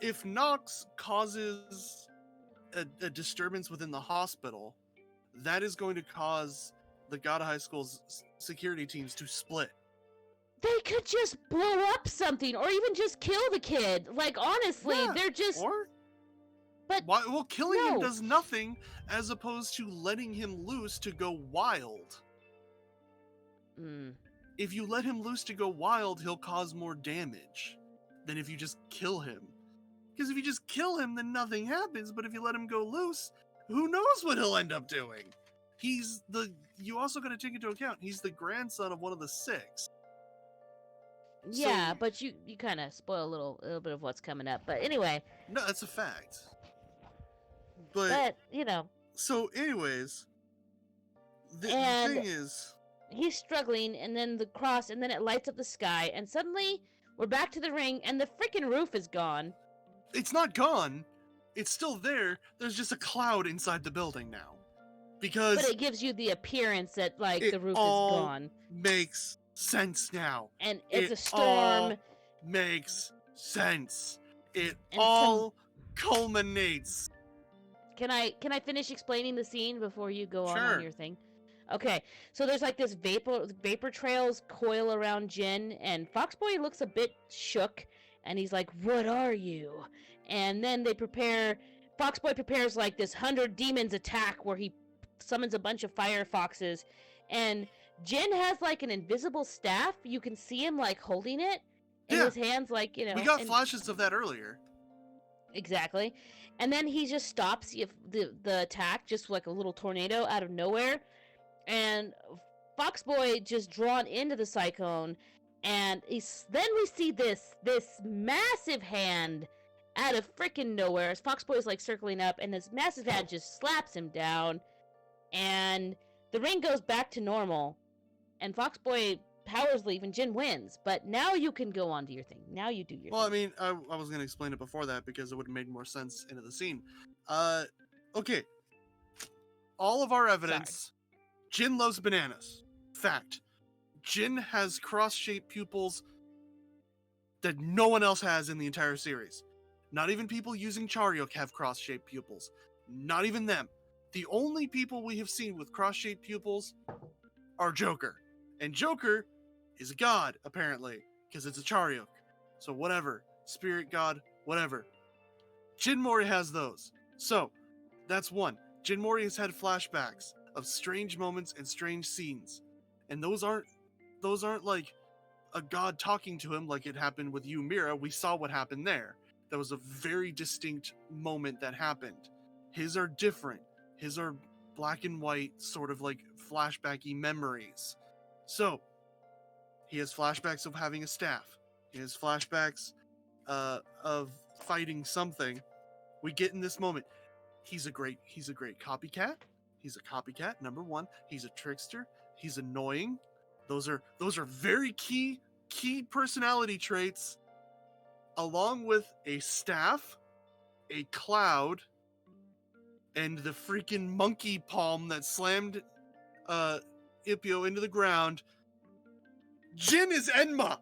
If Nox causes a disturbance within the hospital, that is going to cause the God High School's security teams to split. They could just blow up something, or even just kill the kid. Like, honestly, they're just... But why? Well, killing him does nothing, as opposed to letting him loose to go wild. If you let him loose to go wild, he'll cause more damage than if you just kill him. Because if you just kill him, then nothing happens, but if you let him go loose, who knows what he'll end up doing? You also got to take into account, he's the grandson of one of the six. Yeah, but you kind of spoil a little bit of what's coming up. But anyway. No, that's a fact. But So anyways, the thing is, he's struggling, and then the cross, and then it lights up the sky, and suddenly we're back to the ring, and the freaking roof is gone. It's not gone. It's still there. There's just a cloud inside the building now. But it gives you the appearance that, like, the roof is gone. Makes sense now. And it's a storm. All makes sense. It all culminates. Can I finish explaining the scene before you go on your thing? Okay, so there's like this vapor trails coil around Jin, and Foxboy looks a bit shook, and he's like, "What are you?" And then Foxboy prepares like this 100 demons attack where he summons a bunch of fire foxes, and Jin has like an invisible staff. You can see him like holding it in his hands, like, We got flashes of that earlier. Exactly. And then he just stops the attack, just like a little tornado out of nowhere. And Foxboy just drawn into the cyclone, and then we see this massive hand out of freaking nowhere, as Foxboy's like circling up, and this massive hand just slaps him down, and the ring goes back to normal, and Foxboy powers leave, and Jin wins. But now you can go on to your thing. Now you do your Well, I thing. mean, I was going to explain it before that because it would have made more sense into the scene. Okay. All of our evidence. Jin loves bananas. Fact. Jin has cross-shaped pupils that no one else has in the entire series. Not even people using Charyuk have cross-shaped pupils. Not even them. The only people we have seen with cross-shaped pupils are Joker. And Joker is a god, apparently, because it's a Charyuk. So whatever. Spirit god, whatever. Jin Mori has those. So, that's one. Jin Mori has had flashbacks of strange moments and strange scenes. And those aren't like a god talking to him like it happened with you, Mira. We saw what happened there. That was a very distinct moment that happened. His are different. His are black and white, sort of like flashbacky memories. So, he has flashbacks of having a staff. He has flashbacks of fighting something. We get in this moment. He's a great copycat. He's a copycat, number one. He's a trickster. He's annoying. Those are very key personality traits, along with a staff, a cloud, and the freaking monkey palm that slammed Ipio into the ground. Jin is Enma,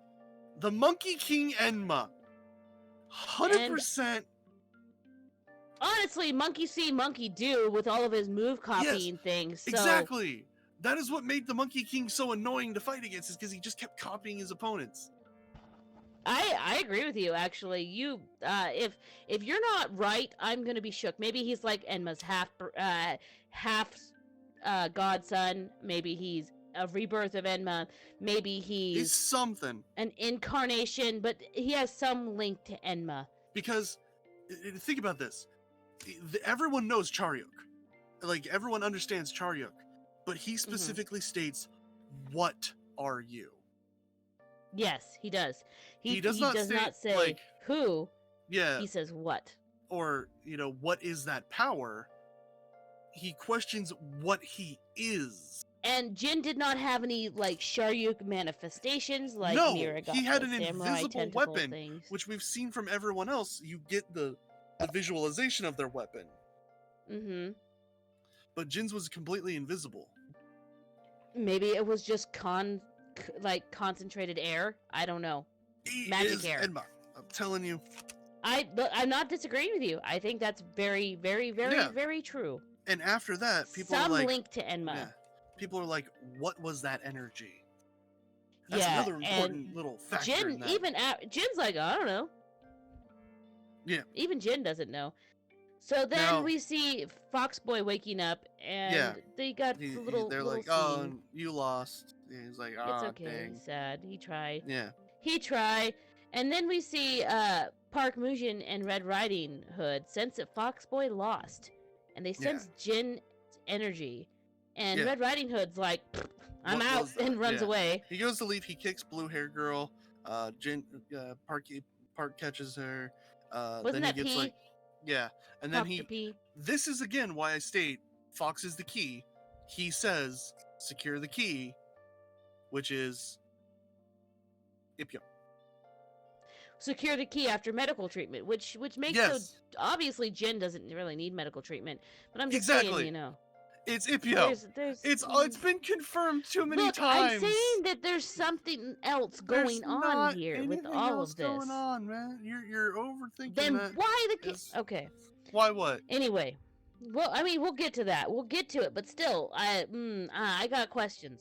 the Monkey King Enma, 100%. Honestly, monkey see, monkey do with all of his move copying things. So... Exactly. That is what made the Monkey King so annoying to fight against, is because he just kept copying his opponents. I agree with you, actually. You if you're not right, I'm gonna be shook. Maybe he's like Enma's half godson. Maybe he's a rebirth of Enma. Maybe he's something, an incarnation, but he has some link to Enma. Because think about this: everyone knows Charyuk, like everyone understands Charyuk, but he specifically states, "What are you?" Yes, he does. He does not say like, who. Yeah. He says what. Or, what is that power? He questions what he is. And Jin did not have any, like, Charyuk manifestations, like Mira got he had an samurai invisible weapon, things. which we've seen from everyone else. You get the visualization of their weapon. Mm-hmm. But Jin's was completely invisible. Maybe it was just concentrated air. I don't know. Magic air. Enma. I'm telling you. I'm not disagreeing with you. I think that's very, very, very, very true. And after that, people some are like, link to Enma. Yeah, people are like, what was that energy? That's another important little factor. Jin's like, I don't know. Yeah. Even Jin doesn't know. So then we see Foxboy waking up, and they got the little. They're little like, scene. "Oh, you lost." And he's like, "Oh, it's okay." dang. He's sad. He tried. Yeah. He tried, and then we see Park Mujin and Red Riding Hood sense that Foxboy lost, and they sense Jin's energy, and Red Riding Hood's like, "I'm out," and runs away. He goes to leave. He kicks blue hair girl. Park catches her. Wasn't then he gets P? like, and then P. This is again why I state Fox is the key. He says secure the key, which is Ipyo. Secure the key after medical treatment, which makes so obviously Jin doesn't really need medical treatment, but I'm just saying, it's Ipyo. It's been confirmed too many times. I'm saying that there's something else going on here with all of this. Going on, man. You're overthinking then that. Why the key? Okay. Why what? Anyway, well, I mean, we'll get to that. We'll get to it, but still, I got questions.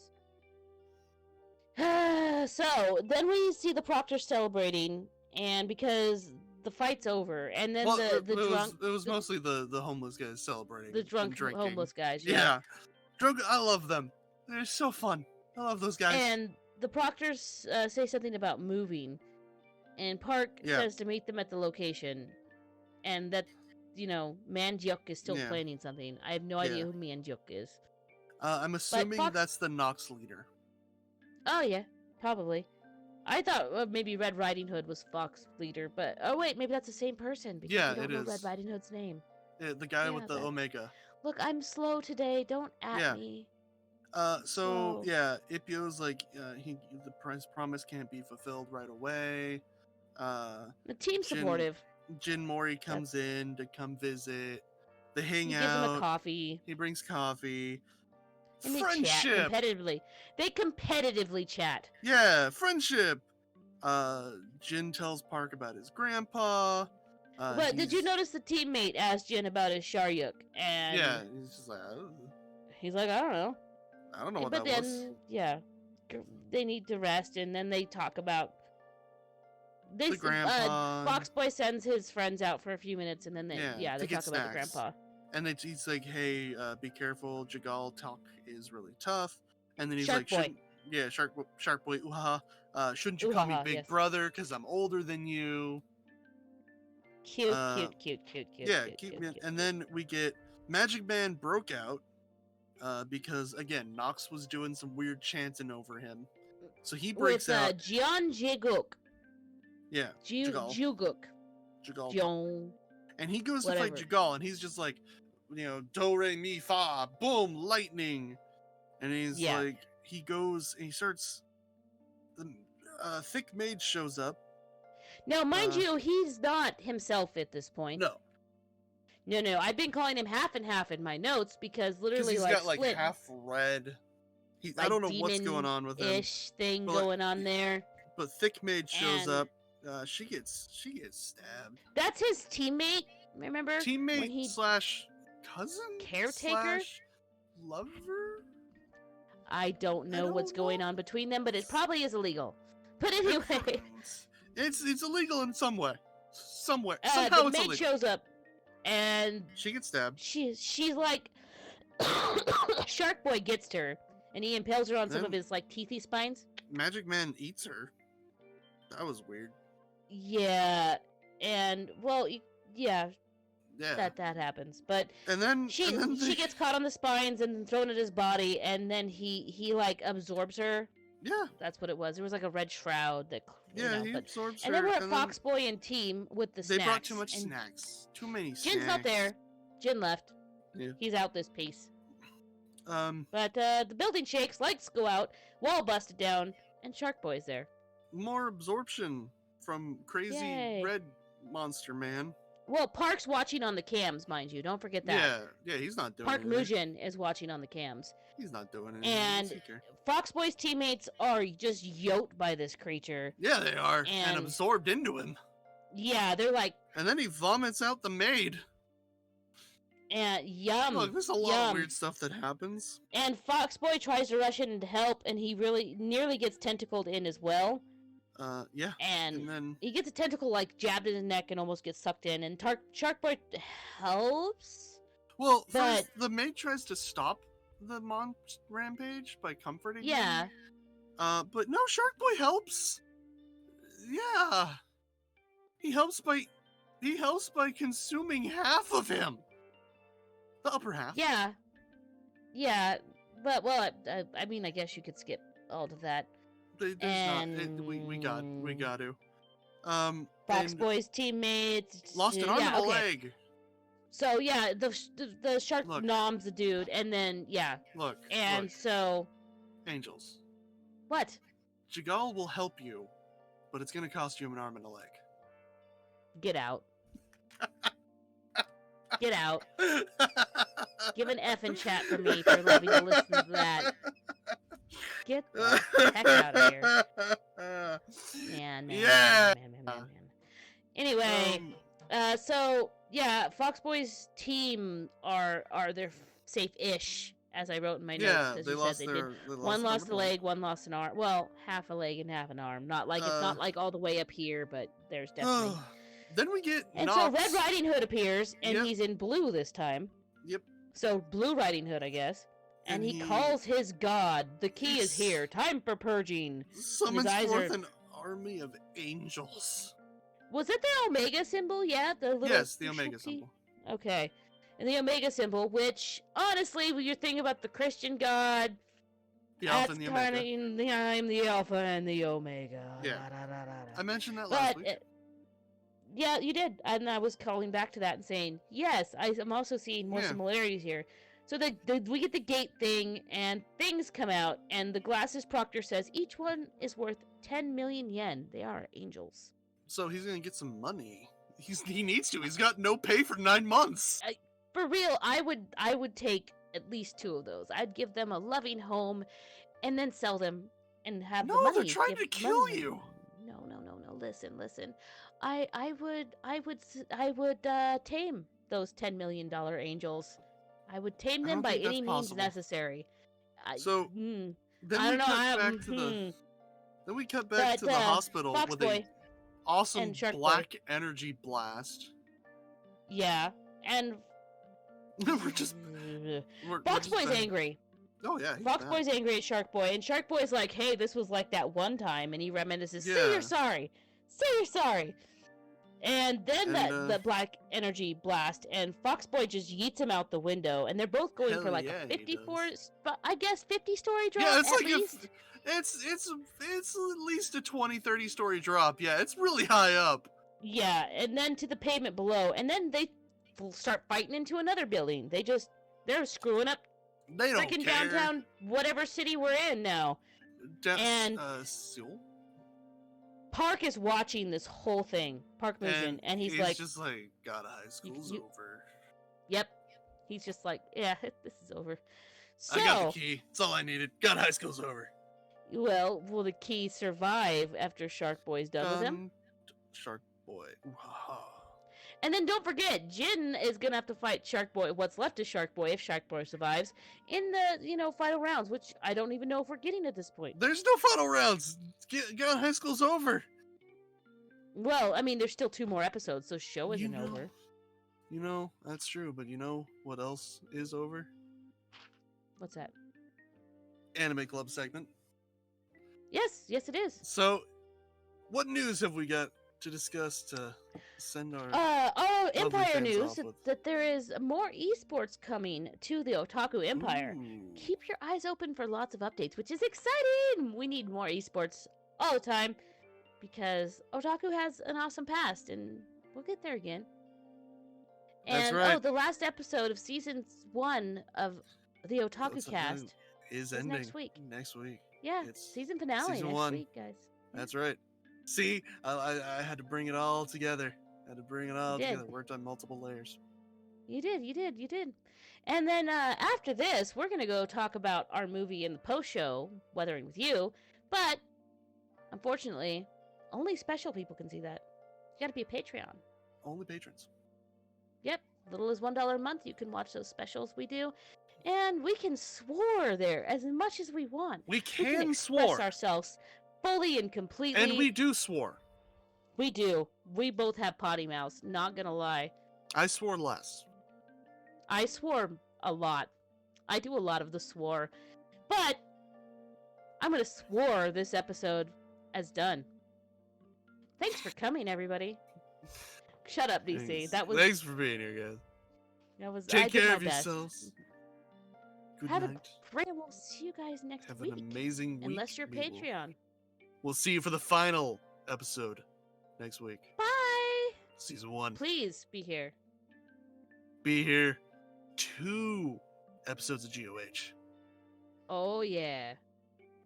So then we see the proctor celebrating, and because the fight's over, and then it was mostly the homeless guys celebrating. The drunk homeless guys. Yeah. Drunk. I love them. They're so fun. I love those guys. And the proctors say something about moving, and Park says to meet them at the location, and that Manjuk is still planning something. I have no idea who Manjuk is. I'm assuming that's the Nox leader. Oh yeah, probably. I thought maybe Red Riding Hood was Fox leader, but oh wait, maybe that's the same person because Yeah, we don't it know is. Red Riding Hood's name. Yeah, the guy Yeah, with the Omega. Look, I'm slow today. Don't at me. So Slow. yeah, Ippio's like the promise can't be fulfilled right away. The team's supportive. Jin Mori comes in to come visit. They hang He out. gives him a coffee. He brings coffee. And they Friendship. chat competitively. They competitively chat. Yeah, friendship. Jin tells Park about his grandpa. But did you notice the teammate asked Jin about his Sharyuk? And yeah, he's just like, he's like, I don't know. I don't know what but that then, was. yeah, they need to rest, and then they talk about. The grandpa. Foxboy sends his friends out for a few minutes, and then they they talk about the grandpa. And he's like, hey, be careful. Jagal talk is really tough. And then he's Shark like, Boy. Shark Boy, ooh-ha. Shouldn't you call me Big Brother because I'm older than you? Cute. Yeah, cute. And then we get Magic Man broke out because, again, Nox was doing some weird chanting over him. So he breaks out. With Jian Jiguk. Yeah, Juguk. Jagal. And he goes to fight Jagal, and he's just like, do, re, mi, fa, boom, lightning. And he's like, he goes, and he starts, the Thick Mage shows up. Now, mind you, he's not himself at this point. No. No, I've been calling him half and half in my notes because literally, he's got like half red. I don't know what's going on with him. Ish thing going on there. But Thick Mage shows up. She gets stabbed. That's his teammate. Remember? Teammate slash cousin. Caretaker. Lover. I don't know what's going on between them, but it probably is illegal. But anyway, it's illegal in some way. Somewhere. Somehow the maid shows up, and she gets stabbed. She's like, Shark Boy gets her, and he impales her on some of his like teethy spines. Magic Man eats her. That was weird. Yeah, and well, yeah. That happens, but she gets caught on the spines and thrown at his body, and then he like absorbs her. Yeah, that's what it was. There was like a red shroud that. He absorbs her. And then we're at Foxboy and team with the snacks. They brought too much snacks. Too many snacks. Jin's not there. Jin left. Yeah. He's out this piece. But the building shakes, lights go out, wall busted down, and Shark Boy's there. More absorption from crazy red monster man. Well, Park's watching on the cams, mind you. Don't forget that. Yeah, he's not doing Park Mujin is watching on the cams. He's not doing anything. And Foxboy's teammates are just yoked by this creature. Yeah, they are. And absorbed into him. Yeah, they're like... And then he vomits out the maid. And yum. Look, there's a lot of weird stuff that happens. And Foxboy tries to rush in to help, and he really nearly gets tentacled in as well. Yeah. And then he gets a tentacle like jabbed in his neck and almost gets sucked in. And Sharkboy helps. Well, first, the maid tries to stop the rampage by comforting him. But no, Sharkboy helps. Yeah. He helps by consuming half of him. The upper half. Yeah. But I mean, I guess you could skip all of that. We got to. Foxboy's teammates lost an arm and a leg. So yeah, the shark noms the dude, and then Look. So Angels. What? Jagal will help you, but it's gonna cost you an arm and a leg. Get out. Get out. Give an F in chat for me for loving to listen to that. Get the heck out of here. Man. Anyway, so yeah, Foxboy's team are they're safe-ish, as I wrote in my notes. They lost one lost a leg, one lost an arm. Well, half a leg and half an arm. Not like it's not like all the way up here, but there's definitely. Then we get so Red Riding Hood appears, and he's in blue this time. Yep. So Blue Riding Hood, I guess. And he calls his god. The key is here. Time for purging. Summons forth an army of angels. Was it the Omega symbol? Yeah, yes, the Omega symbol. Okay, and the Omega symbol, which honestly, when you're thinking about the Christian god, The Alpha That's and the kind Omega. of I'm the Alpha and the Omega. Yeah. Da, da, da, da, da. I mentioned that last week. Yeah, you did, and I was calling back to that and saying, yes, I'm also seeing more similarities here. So we get the gate thing, and things come out, and the Glasses Proctor says each one is worth 10 million yen. They are angels. So he's gonna get some money. He needs to. He's got no pay for 9 months. For real, I would take at least 2 of those. I'd give them a loving home, and then sell them and have the money. No, they're trying to kill you. No. Listen. I would tame those $10 million angels. I would tame them by any means necessary. Then we cut back to the hospital with an awesome black energy blast. Yeah, and Fox Boy's angry. Oh yeah, Fox Boy's angry at Shark Boy, and Shark Boy's like, "Hey, this was like that one time," and he reminisces, "Say you're sorry. Say you're sorry." And then the black energy blast, and Fox Boy just yeets him out the window, and they're both going for like a 50-story drop. Yeah, it's like it's at least a 20-30 story drop. Yeah, it's really high up. Yeah, and then to the pavement below, and then they start fighting into another building. They're screwing up. They don't freaking care. Downtown, whatever city we're in now. Seoul? Park is watching this whole thing. Park Moon, and he's like, just like, God, high school's over. Yep. He's just like, yeah, this is over. So, I got the key. That's all I needed. God, high school's over. Well, will the key survive after Shark Boy's done with him? Shark Boy. And then don't forget, Jin is gonna have to fight Shark Boy, what's left of Shark Boy, if Shark Boy survives, in the, final rounds, which I don't even know if we're getting at this point. There's no final rounds. God, high school's over. Well, I mean, there's still 2 more episodes, so show isn't over. That's true, but you know what else is over? What's that? Anime Club segment. Yes, it is. So, what news have we got to discuss to send our Empire news that there is more esports coming to the Otaku Empire. Ooh. Keep your eyes open for lots of updates, which is exciting. We need more esports all the time because Otaku has an awesome past, and we'll get there again. That's And right. the last episode of season 1 of the OtakuCast is ending next week. Yeah, it's season finale season next 1. week, guys. That's right. See, I had to bring it all together. Worked on multiple layers. You did. And then after this, we're going to go talk about our movie in the post-show, Weathering with You. But, unfortunately, only special people can see that. You got to be a Patreon. Only patrons. Yep. Little as $1 a month, you can watch those specials we do. And we can swore there as much as we want. We can express swore ourselves fully and completely. And we do swore. We do. We both have potty mouths, not gonna lie. I swore less. I swore a lot. I do a lot of the swore. But I'm gonna swore this episode as done. Thanks for coming, everybody. Shut up, DC. Thanks for being here, guys. Take care of yourselves. Good night. We'll see you guys next week. Have an amazing week. Unless you're Patreon. We'll see you for the final episode next week. Bye! Season 1. Please be here. Be here. 2 episodes of GOH. Oh, yeah.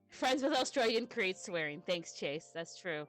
Friends with Australian creates swearing. Thanks, Chase. That's true.